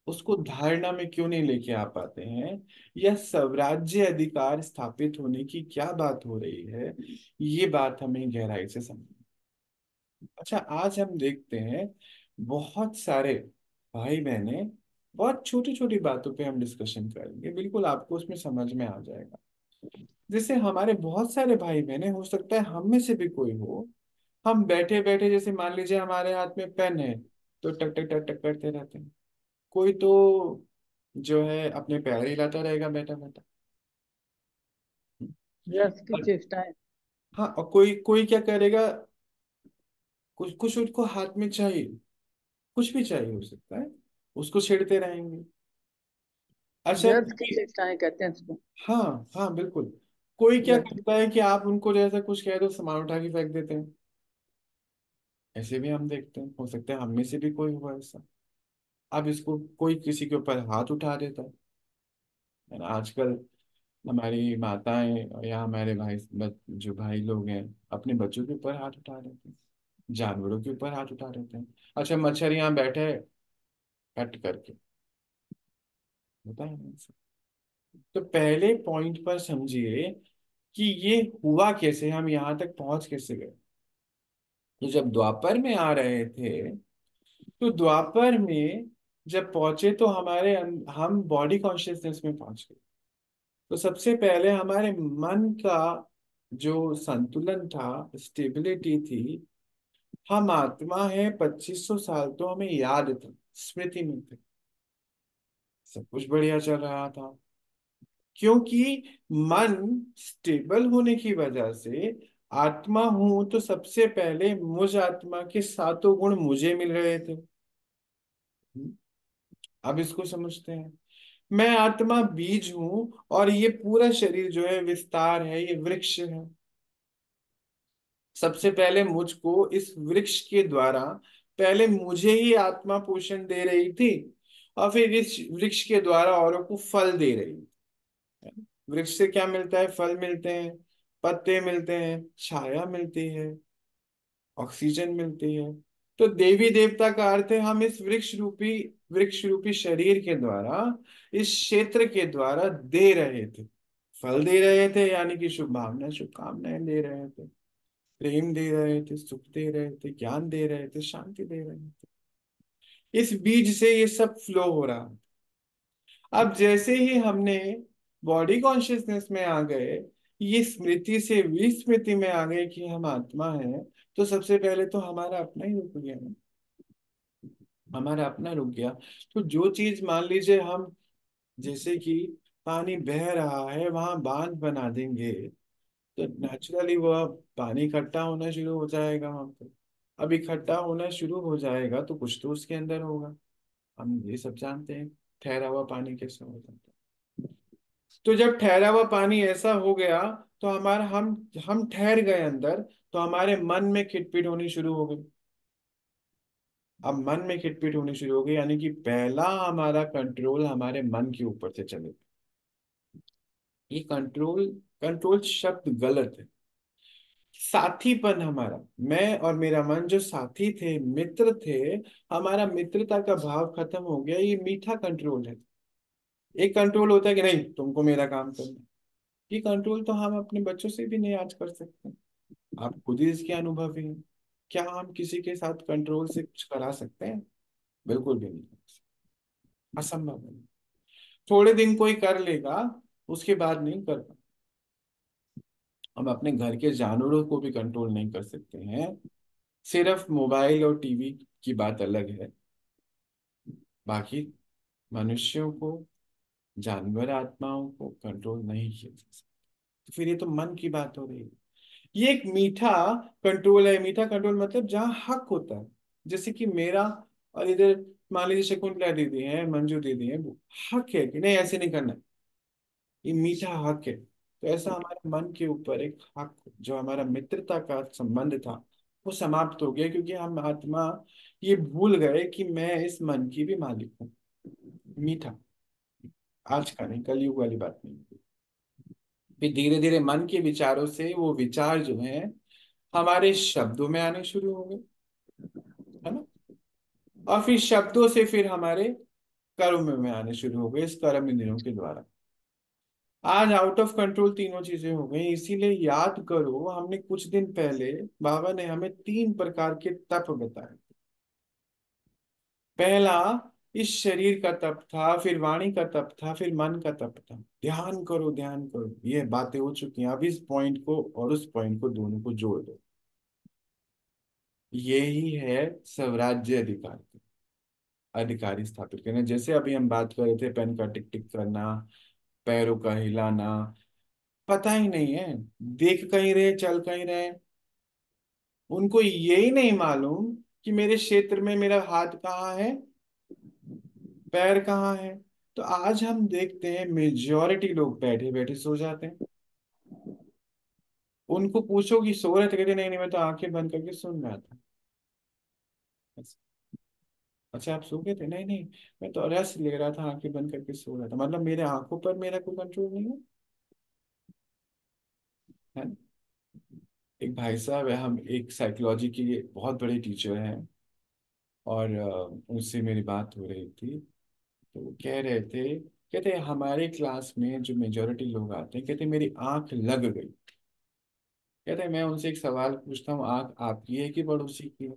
उसको धारणा में क्यों नहीं लेके आ पाते हैं, या स्वराज्य अधिकार स्थापित होने की क्या बात हो रही है, ये बात हमें गहराई से समझ। अच्छा, आज हम देखते हैं बहुत सारे भाई बहने, बहुत छोटी छोटी बातों पे हम डिस्कशन करेंगे, बिल्कुल आपको उसमें समझ में आ जाएगा। जैसे हमारे बहुत सारे भाई बहने, हो सकता है हम में से भी कोई हो, हम बैठे बैठे, जैसे मान लीजिए हमारे हाथ में पेन है, तो टक टक टक टक करते रहते हैं। कोई तो जो है अपने पैर हिलाता रहेगा बैठा बैठा। व्यर्थ की और- चेष्टाएं। हाँ, और कोई कोई क्या करेगा, कुछ कुछ उनको हाथ में चाहिए, कुछ भी चाहिए हो सकता है, उसको छेड़ते रहेंगे। अच्छा व्यर्थ की कोई, चेष्टाएं कहते हैं इसको। हाँ हाँ बिल्कुल। कोई क्या बत, करता है कि आप उनको जैसा कुछ कह दो, सामान उठा के फेंक देते हैं। ऐसे भी हम देखते हैं, हो सकता है हम में से भी कोई हुआ ऐसा। अब इसको कोई किसी के ऊपर हाथ उठा देता है ना। आजकल हमारी माताएं या हमारे जो भाई लोग हैं, अपने बच्चों के ऊपर हाथ उठा देते हैं, जानवरों के ऊपर हाथ उठा देते हैं। अच्छा, मच्छर यहाँ बैठे है, कट करके, होता है ना ऐसा। तो पहले पॉइंट पर समझिए कि ये हुआ कैसे, हम यहाँ तक पहुंच कैसे गए। तो जब द्वापर में आ रहे थे, तो द्वापर में जब पहुंचे तो हम बॉडी कॉन्शियसनेस में पहुंच गए। तो सबसे पहले हमारे मन का जो संतुलन था, स्टेबिलिटी थी। हम आत्मा है, 2500 साल तो हमें याद था, स्मृति में थे, सब कुछ बढ़िया चल रहा था। क्योंकि मन स्टेबल होने की वजह से, आत्मा हूं तो सबसे पहले मुझ आत्मा के सातों गुण मुझे मिल रहे थे। अब इसको समझते हैं। मैं आत्मा बीज हूं, और ये पूरा शरीर जो है विस्तार है, ये वृक्ष है। सबसे पहले मुझको इस वृक्ष के द्वारा, पहले मुझे ही आत्मा पोषण दे रही थी, और फिर इस वृक्ष के द्वारा औरों को फल दे रही थी। वृक्ष से क्या मिलता है? फल मिलते हैं, पत्ते मिलते हैं, छाया मिलती है, ऑक्सीजन मिलती है। तो देवी देवता का अर्थ है, हम इस वृक्ष रूपी शरीर के द्वारा, इस क्षेत्र के द्वारा दे रहे थे, फल दे रहे थे, यानी कि शुभ भावना शुभकामनाएं दे रहे थे, प्रेम दे रहे थे, सुख दे रहे थे, ज्ञान दे रहे थे, शांति दे रहे थे। इस बीज से ये सब फ्लो हो रहा है। अब जैसे ही हमने बॉडी कॉन्शियसनेस में आ गए, ये स्मृति से विस्मृति में आ गए कि हम आत्मा है, तो सबसे पहले तो हमारा अपना ही रुक गया ना। हमारा अपना रुक गया। तो जो चीज मान लीजिए हम, जैसे कि पानी बह रहा है, वहां बांध बना देंगे, तो नेचुरली वह पानी इकट्ठा होना शुरू हो जाएगा वहां पर। अब इकट्ठा होना शुरू हो जाएगा तो कुछ तो उसके अंदर होगा। हम ये सब जानते हैं, ठहरा हुआ पानी कैसे हो जाता है। तो जब ठहरा हुआ पानी ऐसा हो गया, तो हमारा हम ठहर गए अंदर, तो हमारे मन में खिटपिट होनी शुरू हो गई। अब मन में खिटपिट होनी शुरू हो गई, यानी कि पहला हमारा कंट्रोल हमारे मन के ऊपर से चले। ये कंट्रोल, कंट्रोल शब्द गलत है। साथीपन हमारा, मैं और मेरा मन जो साथी थे, मित्र थे, हमारा मित्रता का भाव खत्म हो गया। ये मीठा कंट्रोल है। एक कंट्रोल होता है कि नहीं तुमको मेरा काम करना। ये कंट्रोल तो हम अपने बच्चों से भी नहीं आज कर सकते। आप खुद ही इसके अनुभवी हैं। क्या हम किसी के साथ कंट्रोल से कुछ करा सकते हैं? बिल्कुल भी नहीं, असंभव है। थोड़े दिन कोई कर लेगा, उसके बाद नहीं कर पाए। हम अपने घर के जानवरों को भी कंट्रोल नहीं कर सकते हैं। सिर्फ मोबाइल और टीवी की बात अलग है, बाकी मनुष्यों को, जानवर आत्माओं को कंट्रोल नहीं किया जा सकता। तो फिर ये तो मन की बात हो रही है। ये एक मीठा कंट्रोल है। मीठा कंट्रोल मतलब जहाँ हक होता है, जैसे कि मेरा, और इधर मान लीजिए शकुंतला दीदी है, मंजू दीदी है, वो हक है कि नहीं ऐसे नहीं करना। ये मीठा हक है। तो ऐसा हमारे मन के ऊपर एक हक, जो हमारा मित्रता का संबंध था, वो समाप्त हो गया, क्योंकि हम आत्मा ये भूल गए कि मैं इस मन की भी मालिक हूँ। मीठा, आज का नहीं, कलयुग वाली बात नहीं। फिर धीरे धीरे मन के विचारों से वो विचार जो है हमारे शब्दों में आने शुरू हो गए, है ना। और फिर शब्दों से फिर हमारे कर्म में आने शुरू हो गए, इस कर्म इंद्रियों के द्वारा। आज आउट ऑफ कंट्रोल तीनों चीजें हो गई। इसीलिए याद करो, हमने कुछ दिन पहले बाबा ने हमें 3 प्रकार के तप बताए। पहला इस शरीर का तप था, फिर वाणी का तप था, फिर मन का तप था। ध्यान करो, ध्यान करो, ये बातें हो चुकी हैं। अब इस पॉइंट को और उस पॉइंट को, दोनों को जोड़ दो। यही है स्वराज्य अधिकार, अधिकारी स्थापित करना। जैसे अभी हम बात कर रहे थे, पेन का टिक टिक करना, पैरों का हिलाना, पता ही नहीं है, देख कहीं रहे, चल कहीं रहे। उनको यही नहीं मालूम कि मेरे क्षेत्र में मेरा हाथ कहाँ है, पैर कहाँ है। तो आज हम देखते हैं मेजॉरिटी लोग बैठे बैठे सो जाते हैं। उनको पूछो कि सो रहे थे, कहते नहीं नहीं मैं तो आंखें बंद करके सुन रहा था। अच्छा आप सो गए थे? नहीं नहीं, मैं तो रस ले रहा था, आंखें बंद करके सो रहा था। मतलब मेरे आंखों पर मेरा कोई कंट्रोल नहीं है। एक भाई साहब है, हम एक साइकोलॉजी के बहुत बड़े टीचर हैं, और उनसे मेरी बात हो रही थी। तो वो कह रहे थे, कहते हमारे क्लास में जो मेजोरिटी लोग आते हैं, कहते मेरी आंख लग गई। कहते मैं उनसे एक सवाल पूछता हूँ, आंख आपकी है कि पड़ोसी की है?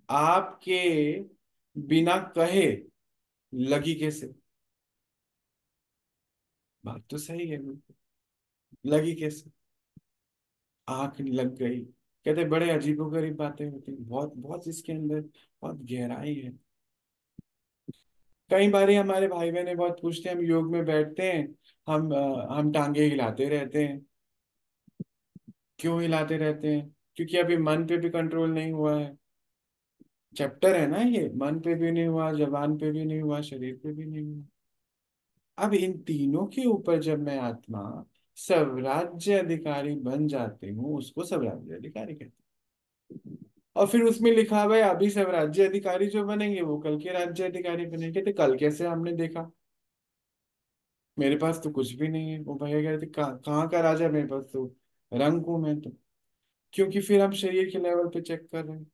आपके बिना कहे लगी कैसे? बात तो सही है बिल्कुल। लगी कैसे? आंख लग गई। कहते बड़े अजीबोगरीब बातें होती हैं, बहुत बहुत इसके अंदर बहुत गहराई है। कई बार हमारे भाई बहन बहुत पूछते हैं, हम योग में बैठते हैं, हम टांगे हिलाते रहते हैं। क्यों हिलाते रहते हैं? क्योंकि अभी मन पे भी कंट्रोल नहीं हुआ है। चैप्टर है ना ये, मन पे भी नहीं हुआ, जबान पे भी नहीं हुआ, शरीर पे भी नहीं हुआ। अब इन तीनों के ऊपर जब मैं आत्मा स्वराज्य अधिकारी बन जाती हूँ, उसको स्वराज्य अधिकारी कहते हैं। और फिर उसमें लिखा हुआ है अभी स्वराज्य अधिकारी जो बनेंगे वो कल के राज्य अधिकारी बनेंगे। तो कल कैसे हमने देखा? मेरे पास तो कुछ भी नहीं है। वो भैया कह रहे थे कहाँ का राजा? मेरे पास तो रंग हूं मैं तो। क्योंकि फिर हम शरीर के लेवल पे चेक कर रहे हैं,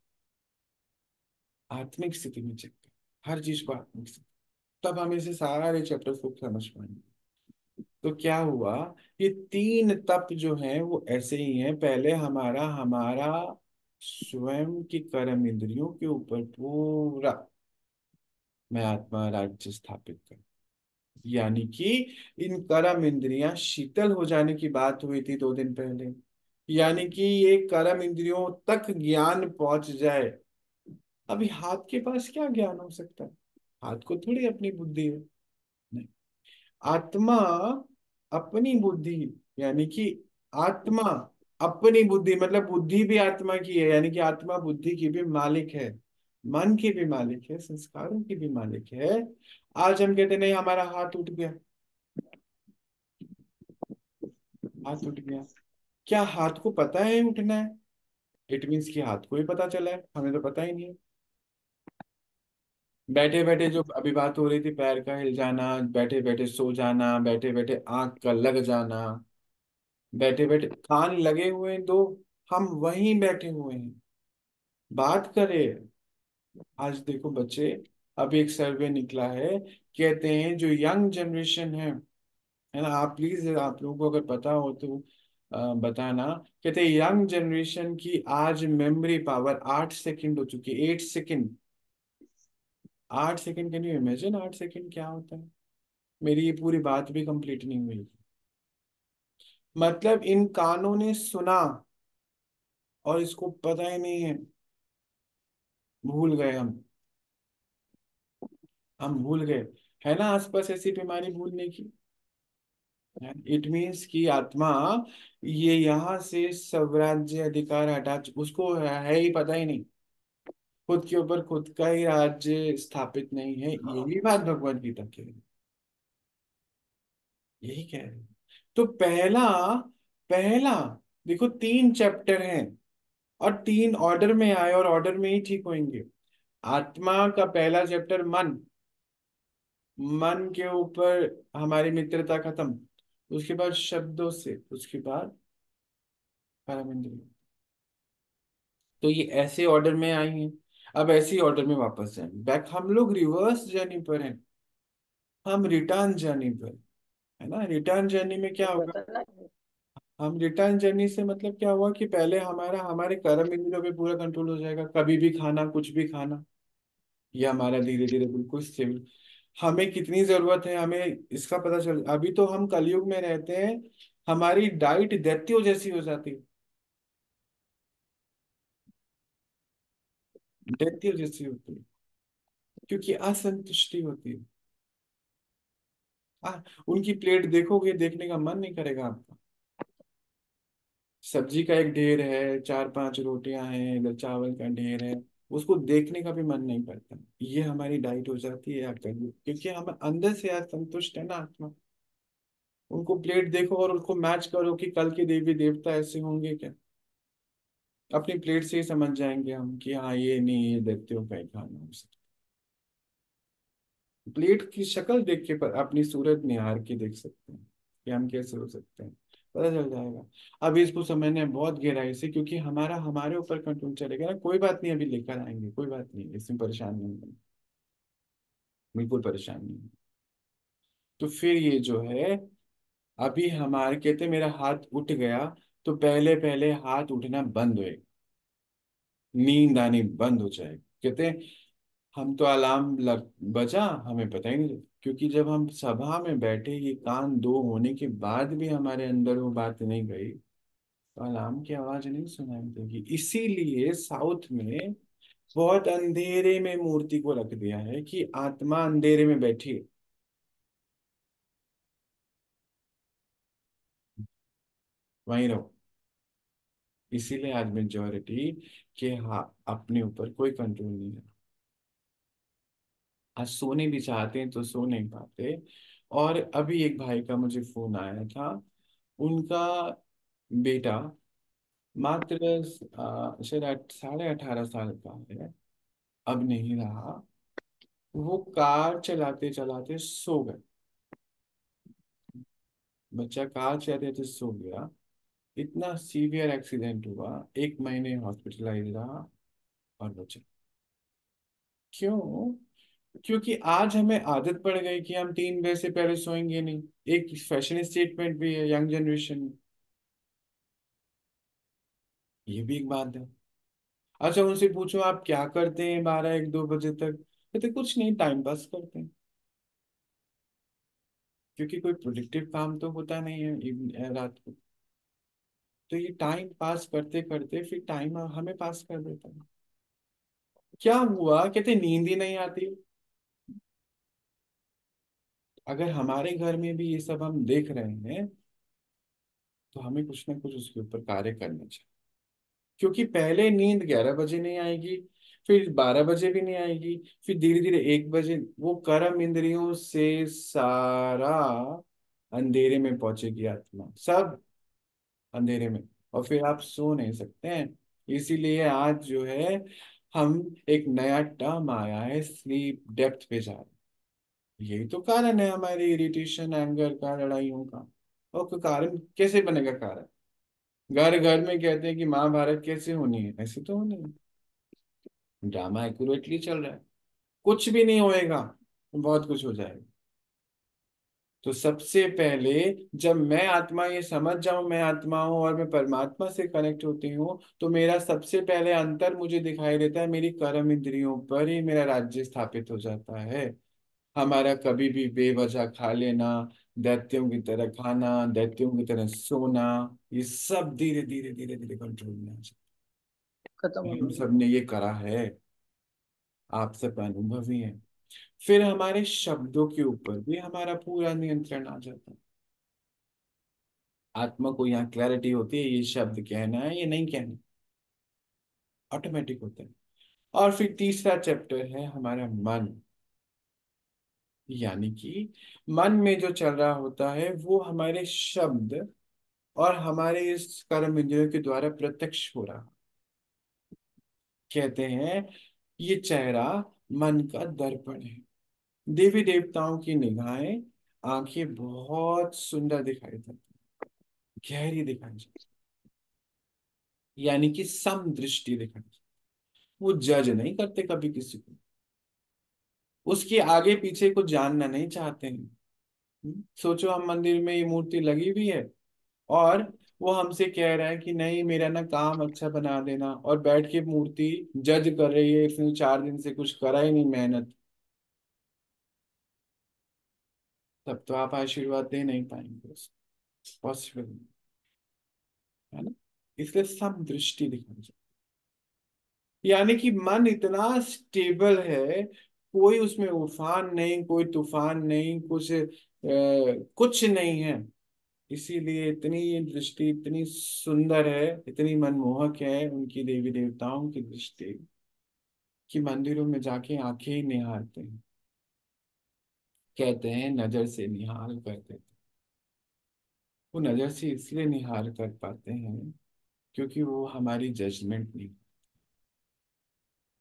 आत्मिक स्थिति में चेक कर हर चीज को, आत्मिक स्थिति। तब हम इसे सारे चैप्टर को समझ पाएंगे। तो क्या हुआ, ये तीन तप जो हैं वो ऐसे ही हैं। पहले हमारा हमारा स्वयं की कर्म इंद्रियों के ऊपर पूरा मैं आत्मा राज्य स्थापित कर, यानी कि इन कर्म इंद्रियां शीतल हो जाने की बात हुई थी 2 दिन पहले। यानी कि ये कर्म इंद्रियों तक ज्ञान पहुंच जाए। अभी हाथ के पास क्या ज्ञान हो सकता है? हाथ को थोड़ी अपनी बुद्धि है। नहीं, आत्मा अपनी बुद्धि, यानी कि आत्मा अपनी बुद्धि, मतलब बुद्धि भी आत्मा की है, यानी कि आत्मा बुद्धि की भी मालिक है, मन की भी मालिक है, संस्कारों की भी मालिक है। आज हम कहते नहीं हमारा हाथ उठ गया, हाथ उठ गया। क्या हाथ को पता है उठना है? इट मीन्स कि हाथ को ही पता चला है, हमें तो पता ही नहीं है। बैठे बैठे जो अभी बात हो रही थी, पैर का हिल जाना, बैठे बैठे सो जाना, बैठे बैठे आंख का लग जाना, बैठे बैठे कान लगे हुए हैं दो, हम वहीं बैठे हुए हैं, बात करें। आज देखो बच्चे, अभी एक सर्वे निकला है, कहते हैं जो यंग जनरेशन है ना, आप प्लीज आप लोगों को अगर पता हो तो बताना। कहते हैं यंग जनरेशन की आज मेमोरी पावर 8 सेकंड हो चुकी है, 8 second. 8 second, can you imagine 8 second क्या होता है? मेरी ये पूरी बात भी कंप्लीट नहीं हुई। मतलब इन कानों ने सुना और इसको पता ही नहीं है, भूल गए हम भूल गए। है ना आसपास ऐसी बीमारी भूलने की? इट मीन्स कि आत्मा ये यहाँ से स्वराज्य अधिकार हटा उसको है ही पता ही नहीं, खुद के ऊपर खुद का ही राज्य स्थापित नहीं है। यही बात भगवत गीता की है, यही कह रहे हैं। तो पहला पहला देखो 3 चैप्टर हैं, और 3 ऑर्डर में आए और ऑर्डर में ही ठीक होंगे। आत्मा का पहला चैप्टर मन, मन के ऊपर हमारी मित्रता खत्म, उसके बाद शब्दों से, उसके बाद परम इंद्रिय। तो ये ऐसे ऑर्डर में आई हैं। अब ऐसे ऑर्डर में वापस जाएंगे बैक, हम लोग रिवर्स जर्नी पर हैं, हम रिटर्न जर्नी पर। है ना, रिटर्न जर्नी में क्या होगा? बताना। हम रिटर्न जर्नी से मतलब क्या हुआ कि पहले हमारा हमारे कर्म इंद्रियों पे पूरा कंट्रोल हो जाएगा, कभी भी खाना कुछ भी खाना, ये हमारा धीरे धीरे बिल्कुल स्टेबल। हमें कितनी जरूरत है हमें इसका पता चल, अभी तो हम कलयुग में रहते हैं, हमारी डाइट दैत्यों जैसी हो जाती है, दैत्यों जैसी होती है, क्योंकि असंतुष्टि होती है। उनकी प्लेट देखोगे, देखने का मन नहीं करेगा आपका। सब्जी का एक ढेर है, 4-5 रोटियां हैं, इधर चावल का ढेर है, उसको देखने का भी मन नहीं करता। ये हमारी डाइट हो जाती है या करिए, क्योंकि हम अंदर से असंतुष्ट है ना आत्मा। उनको प्लेट देखो और उनको मैच करो कि कल के देवी देवता ऐसे होंगे क्या। अपनी प्लेट से ही समझ जाएंगे हम कि हाँ ये नहीं, ये दैत्यों का ही खाना हो सकता। प्लेट की शक्ल देख के पर अपनी सूरत निहार के देख सकते हैं कि हम कैसे हो सकते हैं, पता चल जाएगा। अभी इसको समझने में बहुत गहराई से, क्योंकि हमारा हमारे ऊपर कंट्रोल चलेगा ना। कोई बात नहीं, अभी लेकर आएंगे, कोई बात नहीं, इसमें परेशान नहीं होना, बिल्कुल परेशान नहीं। तो फिर ये जो है, अभी हमारे कहते मेरा हाथ उठ गया, तो पहले पहले हाथ उठना बंद हुए, नींद आनी बंद हो जाए। कहते हम तो अलार्म लग बजा, हमें पता ही नहीं चला। क्योंकि जब हम सभा में बैठे, ये कान दो होने के बाद भी हमारे अंदर वो बात नहीं गई, तो अलार्म की आवाज नहीं सुनाई देगी। इसीलिए साउथ में बहुत अंधेरे में मूर्ति को रख दिया है कि आत्मा अंधेरे में बैठी है, वहीं रहो। इसीलिए आज मेजोरिटी के हाँ अपने ऊपर कोई कंट्रोल नहीं है। आज सोने भी चाहते हैं तो सो नहीं पाते। और अभी एक भाई का मुझे फोन आया था, उनका बेटा मात्र शायद 18.5 साल का है, अब नहीं रहा। वो कार चलाते चलाते सो गए, बच्चा कार चलाते चलाते सो गया। इतना सीवियर एक्सीडेंट हुआ, 1 महीने हॉस्पिटलाइज रहा और बचा। क्यों? क्योंकि आज हमें आदत पड़ गई कि हम 3 बजे से पहले सोएंगे नहीं। एक फैशन स्टेटमेंट भी है यंग जनरेशन में, ये भी एक बात है। अच्छा उनसे पूछो आप क्या करते हैं 12 1 2 बजे तक, कहते कुछ नहीं, टाइम पास करते हैं। क्योंकि कोई प्रोडक्टिव काम तो होता नहीं है रात को। तो ये टाइम पास करते करते फिर टाइम हमें पास कर देता है। क्या हुआ, कहते नींद ही नहीं आती। अगर हमारे घर में भी ये सब हम देख रहे हैं, तो हमें कुछ ना कुछ उसके ऊपर कार्य करना चाहिए। क्योंकि पहले नींद 11 बजे नहीं आएगी, फिर 12 बजे भी नहीं आएगी, फिर धीरे धीरे 1 बजे वो कर्म इंद्रियों से सारा अंधेरे में पहुंचेगी आत्मा, सब अंधेरे में। और फिर आप सो नहीं सकते हैं। इसीलिए आज जो है, हम एक नया टर्म आया है, स्लीप डेप्थ पे जा रहे हैं। यही तो कारण है हमारे इरिटेशन, एंगर का, लड़ाइयों का। और कोई कारण कैसे बनेगा कारण? घर घर में कहते हैं कि महाभारत कैसे होनी है, ऐसे तो होनी है। ड्रामा एक्यूरेटली चल रहा है, कुछ भी नहीं होएगा, बहुत कुछ हो जाएगा। तो सबसे पहले जब मैं आत्मा ये समझ जाऊं, मैं आत्मा हूं और मैं परमात्मा से कनेक्ट होती हूँ, तो मेरा सबसे पहले अंतर मुझे दिखाई देता है, मेरी कर्म इंद्रियों पर ही मेरा राज्य स्थापित हो जाता है। हमारा कभी भी बेवजह खा लेना, दैत्यों की तरह खाना, दैत्यों की तरह सोना, ये सब धीरे धीरे धीरे धीरे कंट्रोल में आ जाता खत्म है। हो हम जाएगा। सब ने ये करा है, आप सब अनुभवी हैं। फिर हमारे शब्दों के ऊपर भी हमारा पूरा नियंत्रण आ जाता है। आत्मा को यहाँ क्लैरिटी होती है, ये शब्द कहना है ये नहीं कहना, ऑटोमेटिक होता है। और फिर तीसरा चैप्टर है हमारा मन। यानी कि मन में जो चल रहा होता है वो हमारे शब्द और हमारे इस कर्म इंद्रियों के द्वारा प्रत्यक्ष हो रहा। कहते हैं ये चेहरा मन का दर्पण है। देवी देवताओं की निगाहें, आंखें बहुत सुंदर दिखाई देती, गहरी दिखाई देती, यानी कि सम दृष्टि दिखाई देती। वो जज नहीं करते कभी किसी को, उसके आगे पीछे को जानना नहीं चाहते हैं। सोचो हम मंदिर में ये मूर्ति लगी हुई है, और वो हमसे कह रहा है कि नहीं मेरा ना काम अच्छा बना देना, और बैठ के मूर्ति जज कर रही है, इसने 4 दिन से कुछ करा ही नहीं मेहनत, तब तो आप आशीर्वाद दे नहीं पाएंगे, पॉसिबल नहीं, है ना। इसलिए सम दृष्टि दिखानी चाहिए। यानी कि मन इतना स्टेबल है, कोई उसमें उफान नहीं, कोई तूफान नहीं, कुछ नहीं है। इसीलिए इतनी ये दृष्टि इतनी सुंदर है, इतनी मनमोहक है उनकी देवी देवताओं की दृष्टि, कि मंदिरों में जाके आंखें ही निहारते हैं। कहते हैं नजर से निहाल करते थे। वो नजर से इसलिए निहार कर पाते हैं क्योंकि वो हमारी जजमेंट नहीं,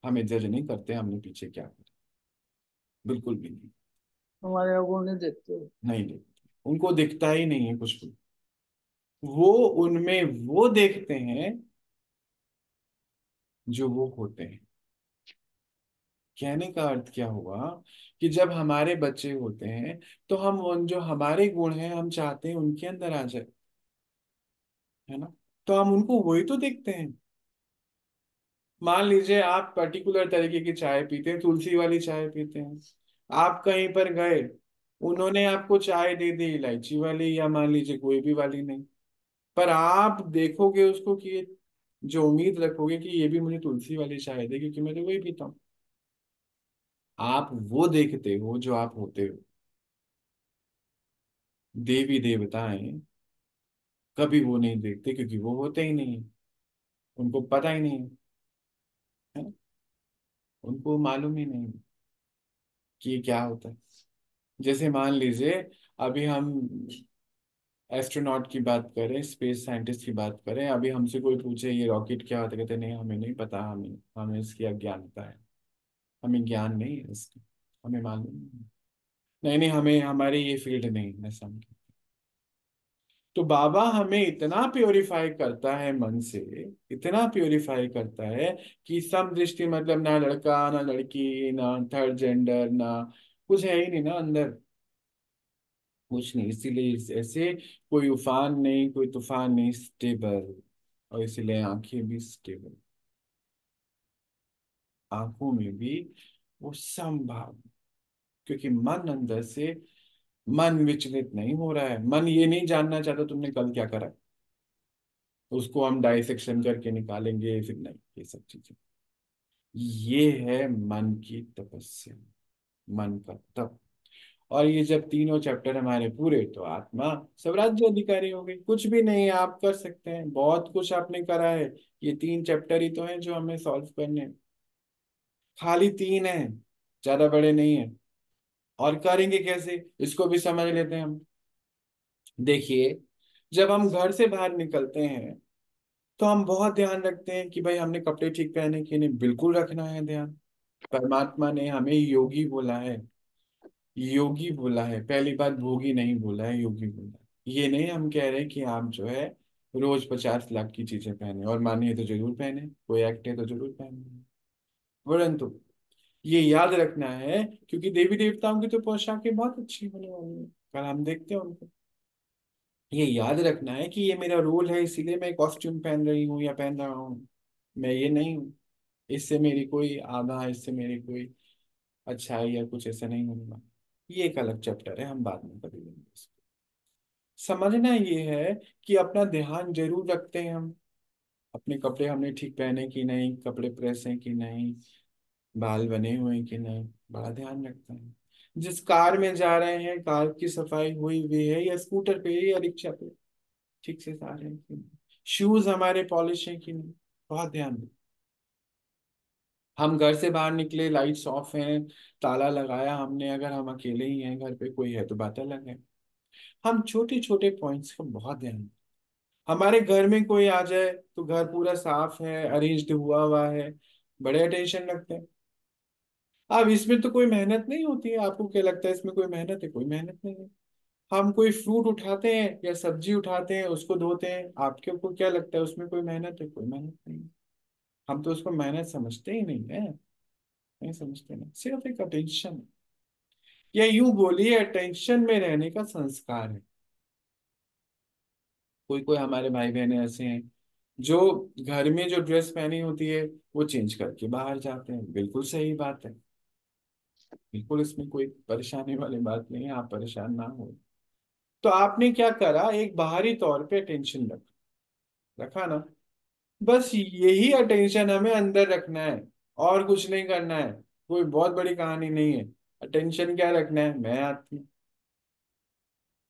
हमें जज नहीं करते हमने पीछे क्या किया, बिल्कुल भी नहीं। हमारे लोगों ने देखते हो। नहीं देखते, उनको दिखता ही नहीं है कुछ भी। वो उनमें वो देखते हैं जो वो होते हैं। कहने का अर्थ क्या हुआ कि जब हमारे बच्चे होते हैं तो हम उन जो हमारे गुण हैं हम चाहते हैं उनके अंदर आ जाए, है ना। तो हम उनको वही तो देखते हैं। मान लीजिए आप पर्टिकुलर तरीके की चाय पीते हैं, तुलसी वाली चाय पीते हैं। आप कहीं पर गए, उन्होंने आपको चाय दे दी इलायची वाली या मान लीजिए कोई भी वाली नहीं, पर आप देखोगे उसको कि जो उम्मीद रखोगे कि ये भी मुझे तुलसी वाली चाय दे क्योंकि मैं तो वही पीता हूँ। आप वो देखते हो जो आप होते हो। देवी देवताएं कभी वो नहीं देखते क्योंकि वो होते ही नहीं है, उनको पता ही नहीं है ना? उनको मालूम ही नहीं कि ये क्या होता है। जैसे मान लीजिए अभी हम एस्ट्रोनॉट की बात करें, स्पेस साइंटिस्ट की बात करें, अभी हमसे कोई पूछे ये रॉकेट क्या होता है, कहते नहीं हमें नहीं पता, हमें हमें इसकी अज्ञानता है, हमें ज्ञान नहीं है इसका, हमें मालूम नहीं, नहीं हमें हमारी ये फील्ड नहीं है समझ। तो बाबा हमें इतना प्योरीफाई करता है मन से, इतना प्योरीफाई करता है कि सम दृष्टि मतलब ना लड़का ना लड़की ना थर्ड जेंडर ना कुछ है ही नहीं ना अंदर, कुछ नहीं। इसीलिए ऐसे कोई उफान नहीं, कोई तूफान नहीं, स्टेबल। और इसीलिए आंखें भी स्टेबल, आंखों में भी वो समभाव, क्योंकि मन अंदर से, मन विचलित नहीं हो रहा है। मन ये नहीं जानना चाहता तुमने कल क्या करा, उसको हम डाइसेक्शन करके निकालेंगे फिर नहीं, ये सब चीजें, ये है मन की तपस्या, मन का तप। और ये जब तीनों चैप्टर हमारे पूरे तो आत्मा स्वराज्य अधिकारी हो गई। कुछ भी नहीं है, आप कर सकते हैं, बहुत कुछ आपने करा है। ये 3 चैप्टर ही तो हैं जो हमें सॉल्व करने हैं। खाली 3 है, ज्यादा बड़े नहीं है। और करेंगे कैसे इसको भी समझ लेते हैं हम। देखिए, जब हम घर से बाहर निकलते हैं तो हम बहुत ध्यान रखते हैं कि भाई हमने कपड़े ठीक पहने कि नहीं, बिल्कुल रखना है ध्यान। परमात्मा ने हमें योगी बोला है, योगी बोला है, पहली बात भोगी नहीं बोला है, योगी बोला है। ये नहीं हम कह रहे कि आप जो है रोज 50 लाख की चीजें पहने, और मानिए तो जरूर पहने, कोई एक्ट है तो जरूर पहने, परंतु ये याद रखना है क्योंकि देवी देवताओं की तो पोशाकें बहुत अच्छी होने वाली है, कल हम देखते हैं उनको। ये याद रखना है कि ये मेरा रोल है इसीलिए मैं कॉस्ट्यूम पहन रही हूँ या पहन रहा हूँ, मैं ये नहीं हूँ। इससे मेरी कोई आधा, इससे मेरी कोई अच्छाई या कुछ ऐसा नहीं होगा। ये एक अलग चैप्टर है, हम बाद में कभी लेंगे इसको। समझना ये है कि अपना ध्यान जरूर रखते हैं हम, अपने कपड़े हमने ठीक पहने कि नहीं, कपड़े प्रेस हैं कि नहीं, बाल बने हुए हैं कि नहीं, बड़ा ध्यान रखते हैं। जिस कार में जा रहे हैं कार की सफाई हुई हुई है या स्कूटर पे या रिक्शा पे ठीक से जा रहे हैं कि नहीं, शूज हमारे पॉलिश है कि नहीं, बहुत ध्यान दें। हम घर से बाहर निकले, लाइट्स ऑफ हैं, ताला लगाया हमने, अगर हम अकेले ही हैं घर पे, कोई है तो बात अलग है। हम छोटे छोटे पॉइंट्स का बहुत ध्यान दें। हमारे घर में कोई आ जाए तो घर पूरा साफ है, अरेंज्ड हुआ हुआ है, बड़े अटेंशन रखते हैं। अब इसमें तो कोई मेहनत नहीं होती है, आपको क्या लगता है इसमें कोई मेहनत है? कोई मेहनत नहीं है। हम कोई फ्रूट उठाते हैं या सब्जी उठाते हैं, उसको धोते हैं, आपके को क्या लगता है उसमें कोई मेहनत है? कोई मेहनत नहीं है। हम तो उसको मेहनत समझते ही नहीं है, नहीं समझते ना, सिर्फ एक अटेंशन, या यूं बोलिए अटेंशन में रहने का संस्कार है। कोई कोई हमारे भाई बहन ऐसे हैं जो घर में जो ड्रेस पहनी होती है वो चेंज करके बाहर जाते हैं, बिल्कुल सही बात है, बिल्कुल इसमें कोई परेशानी वाली बात नहीं है, आप परेशान ना हो। तो आपने क्या करा, एक बाहरी तौर पे अटेंशन रखा ना, बस यही अटेंशन हमें अंदर रखना है, और कुछ नहीं करना है। कोई बहुत बड़ी कहानी नहीं है। अटेंशन क्या रखना है, मैं आत्मा,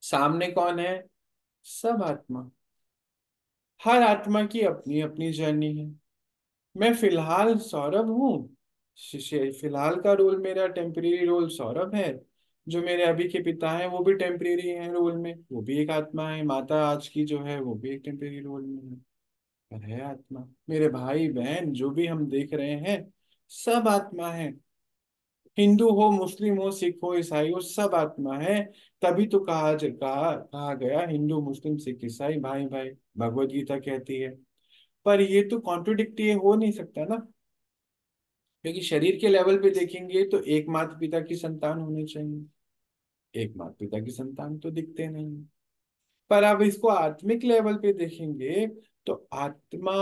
सामने कौन है, सब आत्मा, हर आत्मा की अपनी अपनी जर्नी है। मैं फिलहाल सौरभ हूँ, फिलहाल का रोल मेरा टेम्परेरी रोल सौरभ है, जो मेरे अभी के पिता हैं वो भी टेम्परेरी हैं रोल में, वो भी एक आत्मा है। माता आज की जो है वो भी एक टेम्परेरी रोल में है, पर है आत्मा। मेरे भाई बहन जो भी हम देख रहे हैं सब आत्मा है। हिंदू हो, मुस्लिम हो, सिख हो, ईसाई हो, सब आत्मा है। तभी तो कहा गया हिंदू मुस्लिम सिख ईसाई भाई भाई, भगवत गीता कहती है। पर ये तो कॉन्ट्रोडिक्ट ये हो नहीं सकता ना, क्योंकि शरीर के लेवल पे देखेंगे तो एक माता पिता की संतान होनी चाहिए, एक माता पिता की संतान तो दिखते नहीं। पर अब इसको आत्मिक लेवल पे देखेंगे तो आत्मा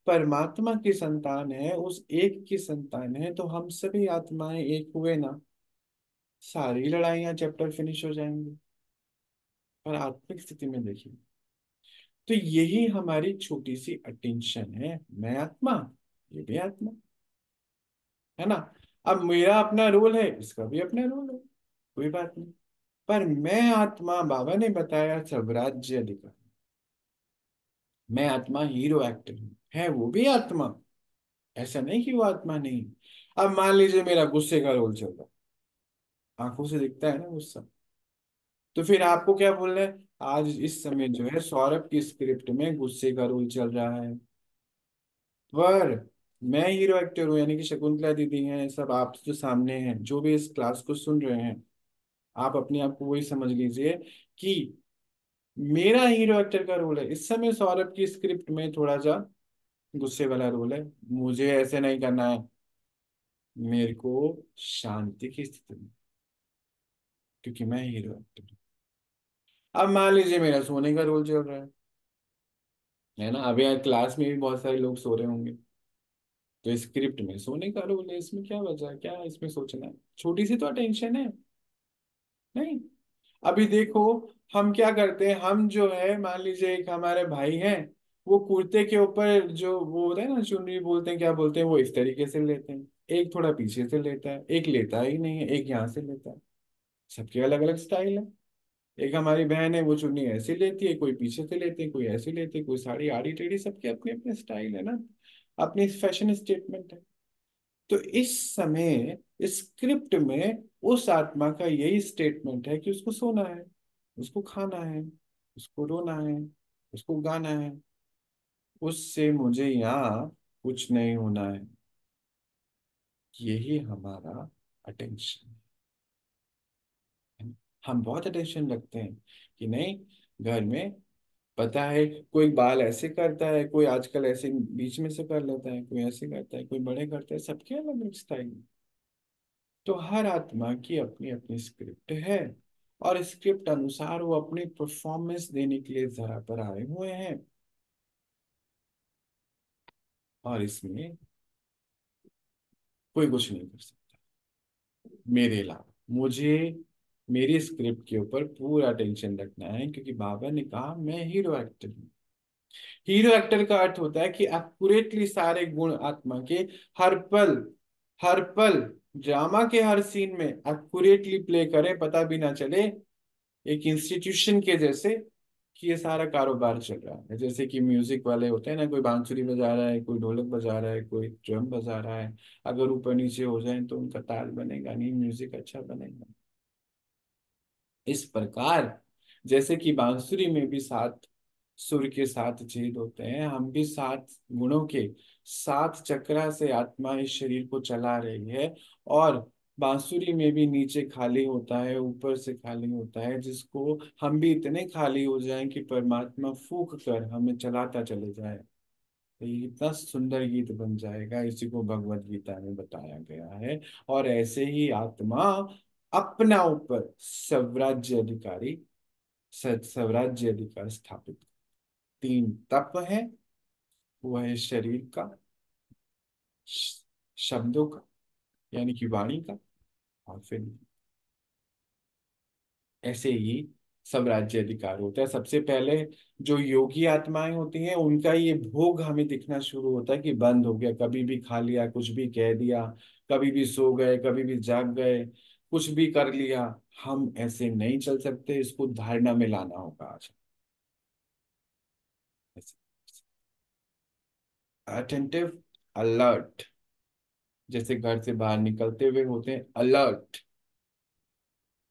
परमात्मा की संतान है, उस एक की संतान है, तो हम सभी आत्माएं एक हुए ना, सारी लड़ाइयां चैप्टर फिनिश हो जाएंगे। पर आत्मिक स्थिति में देखिए, तो यही हमारी छोटी सी अटेंशन है। मैं आत्मा, ये भी आत्मा है ना। अब मेरा अपना रोल है, इसका भी अपना रोल है, कोई बात नहीं। पर मैं आत्मा, बाबा ने बताया स्वराज्य अधिकार। मैं आत्मा हीरो एक्टर हूँ, है वो भी आत्मा, ऐसा नहीं कि वो आत्मा नहीं। अब मान लीजिए मेरा गुस्से का रोल चल रहा है, आंखों से दिखता है ना गुस्सा, तो फिर आपको क्या बोलना है? आज इस समय जो है सौरभ की स्क्रिप्ट में गुस्से का रोल चल रहा है, पर मैं हीरो एक्टर हूँ, यानी कि शकुंतला दीदी हैं, सब आप जो सामने हैं, जो भी इस क्लास को सुन रहे हैं, आप अपने आप को वही समझ लीजिए कि मेरा हीरो एक्टर का रोल है इस समय। सौरभ की स्क्रिप्ट में थोड़ा सा गुस्से वाला रोल है, मुझे ऐसे नहीं करना है, मेरे को शांति की स्थिति में, क्योंकि मैं हीरो एक्टर हूँ। अब मान लीजिए मेरा सोने का रोल चल रहा है ना, अभी यार क्लास में भी बहुत सारे लोग सो रहे होंगे, तो स्क्रिप्ट में सोने का रोल है, इसमें क्या वजह है, क्या इसमें सोचना है? छोटी सी तो टेंशन है, नहीं। अभी देखो, हम क्या करते हैं, हम जो है मान लीजिए एक हमारे भाई हैं, वो कुर्ते के ऊपर जो वो होता है ना चुन्नी बोलते हैं, क्या बोलते हैं, वो इस तरीके से लेते हैं, एक थोड़ा पीछे से लेता है, एक लेता ही नहीं है, एक यहाँ से लेता है। सबके अलग अलग स्टाइल है। एक हमारी बहन है, वो चुन्नी ऐसी लेती है, कोई पीछे से लेते हैं, कोई ऐसी लेती है, कोई साड़ी आड़ी टेढ़ी, सबके अपने अपने स्टाइल है ना, अपनी फैशन स्टेटमेंट है। तो इस समय स्क्रिप्ट में उस आत्मा का यही स्टेटमेंट है कि उसको सोना है, उसको खाना है, उसको रोना है, उसको गाना है, उससे मुझे यहाँ कुछ नहीं होना है। यही हमारा अटेंशन है। हम बहुत अटेंशन रखते हैं कि नहीं, घर में पता है कोई बाल ऐसे करता है, कोई आजकल ऐसे बीच में से कर लेता है, कोई ऐसे करता है, कोई बड़े करता है, सबके अलग अलग स्टाइल। तो हर आत्मा की अपनी अपनी स्क्रिप्ट है, और स्क्रिप्ट अनुसार वो अपनी परफॉर्मेंस देने के लिए जरा पर आए हुए हैं। और इसमें कोई कुछ नहीं कर सकता मेरे अलावा। मुझे मेरी स्क्रिप्ट के ऊपर पूरा टेंशन रखना है, क्योंकि बाबा ने कहा मैं हीरो एक्टर हूँ। हीरो एक्टर का अर्थ होता है कि एक्यूरेटली सारे गुण आत्मा के हर पल ड्रामा के हर सीन में एक्यूरेटली प्ले करे, पता भी ना चले, एक इंस्टीट्यूशन के जैसे कि ये सारा कारोबार चल रहा है। जैसे कि म्यूजिक वाले होते हैं ना, कोई बांसुरी बजा रहा है, कोई ढोलक बजा रहा है, कोई ड्रम बजा रहा है, अगर ऊपर नीचे हो जाए तो उनका ताल बनेगा नहीं, म्यूजिक अच्छा बनेगा। इस प्रकार जैसे कि बांसुरी में भी सात सुर के सात छेद होते हैं, हम भी सात गुणों के सात चक्रा से आत्मा इस शरीर को चला रही है। और बांसुरी में भी नीचे खाली होता है, ऊपर से खाली होता है, जिसको हम भी इतने खाली हो जाएं कि परमात्मा फूंक कर हमें चलाता चले जाए, तो ये कितना सुंदर गीत बन जाएगा। इसी को भगवत गीता में बताया गया है। और ऐसे ही आत्मा अपना ऊपर स्वराज्य अधिकारी स्वराज्य अधिकार स्थापित। तीन तप है, वो है शरीर का, शब्दों का, यानी कि वाणी का, और फिर ऐसे ही सब राज्य अधिकार होता है। सबसे पहले जो योगी आत्माएं होती हैं उनका ये भोग हमें दिखना शुरू होता है कि बंद हो गया, कभी भी खा लिया, कुछ भी कह दिया, कभी भी सो गए, कभी भी जाग गए, कुछ भी कर लिया। हम ऐसे नहीं चल सकते, इसको धारणा में लाना होगा आज। अटेंटिव, अलर्ट, जैसे घर से बाहर निकलते हुए होते हैं अलर्ट,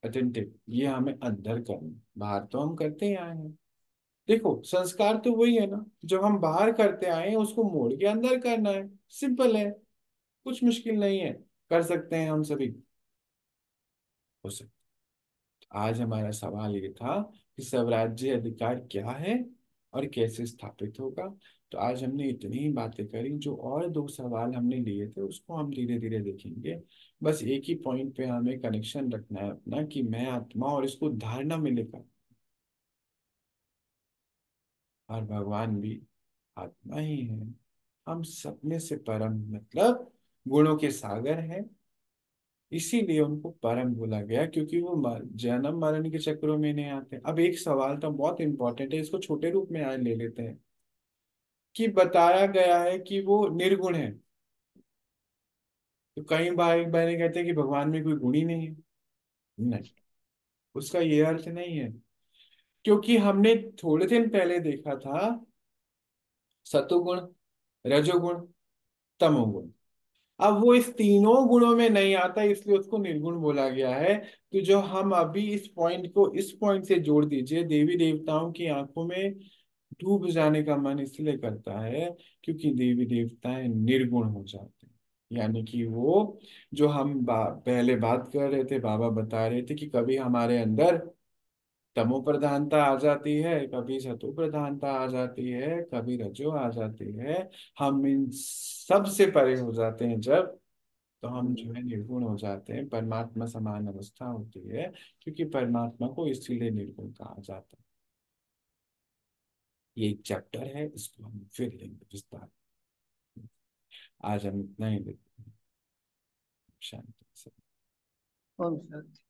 अटेंटिव, ये हमें अंदर करना, बाहर तो हम करते ही आए हैं। देखो संस्कार तो वही है ना, जो हम बाहर करते आए हैं उसको मोड़ के अंदर करना है, सिंपल है, कुछ मुश्किल नहीं है, कर सकते हैं हम सभी, हो सकता। आज हमारा सवाल ये था कि स्वराज्य अधिकार क्या है और कैसे स्थापित होगा। तो आज हमने इतनी ही बातें करी, जो और दो सवाल हमने लिए थे उसको हम धीरे धीरे देखेंगे। बस एक ही पॉइंट पे हमें कनेक्शन रखना है अपना, कि मैं आत्मा, और इसको धारणा में लेकर, और भगवान भी आत्मा ही है, हम सब में से परम, मतलब गुणों के सागर हैं। इसीलिए उनको परम बोला गया, क्योंकि वो जन्म मरण के चक्रों में नहीं आते। अब एक सवाल तो बहुत इंपॉर्टेंट है, इसको छोटे रूप में आज ले लेते हैं, कि बताया गया है कि वो निर्गुण है। तो कई भाई बहने कहते हैं कि भगवान में कोई गुण ही नहीं है। नहीं, उसका ये अर्थ नहीं है, क्योंकि हमने थोड़े दिन पहले देखा था सतोगुण, रजोगुण, तमोगुण। अब वो इस तीनों गुणों में नहीं आता, इसलिए उसको निर्गुण बोला गया है। तो जो हम अभी इस पॉइंट को इस पॉइंट से जोड़ दीजिए, देवी देवताओं की आंखों में डूब जाने का मन इसलिए करता है क्योंकि देवी देवताएं निर्गुण हो जाते हैं। यानी कि वो, जो हम पहले बात कर रहे थे, बाबा बता रहे थे कि कभी हमारे अंदर तमो प्रधानता आ जाती है, कभी सतो प्रधानता आ जाती है, कभी रजो आ जाती है। हम इन सब से परे हो जाते हैं जब, तो हम जो है निर्गुण हो जाते हैं, परमात्मा समान अवस्था होती है। क्योंकि परमात्मा को इसीलिए निर्गुण कहा जाता है। ये एक चैप्टर है, इसको हम फिर लेंगे विस्तार। आज हम इतना ही लेते हैं। शांति से। ओम शांति।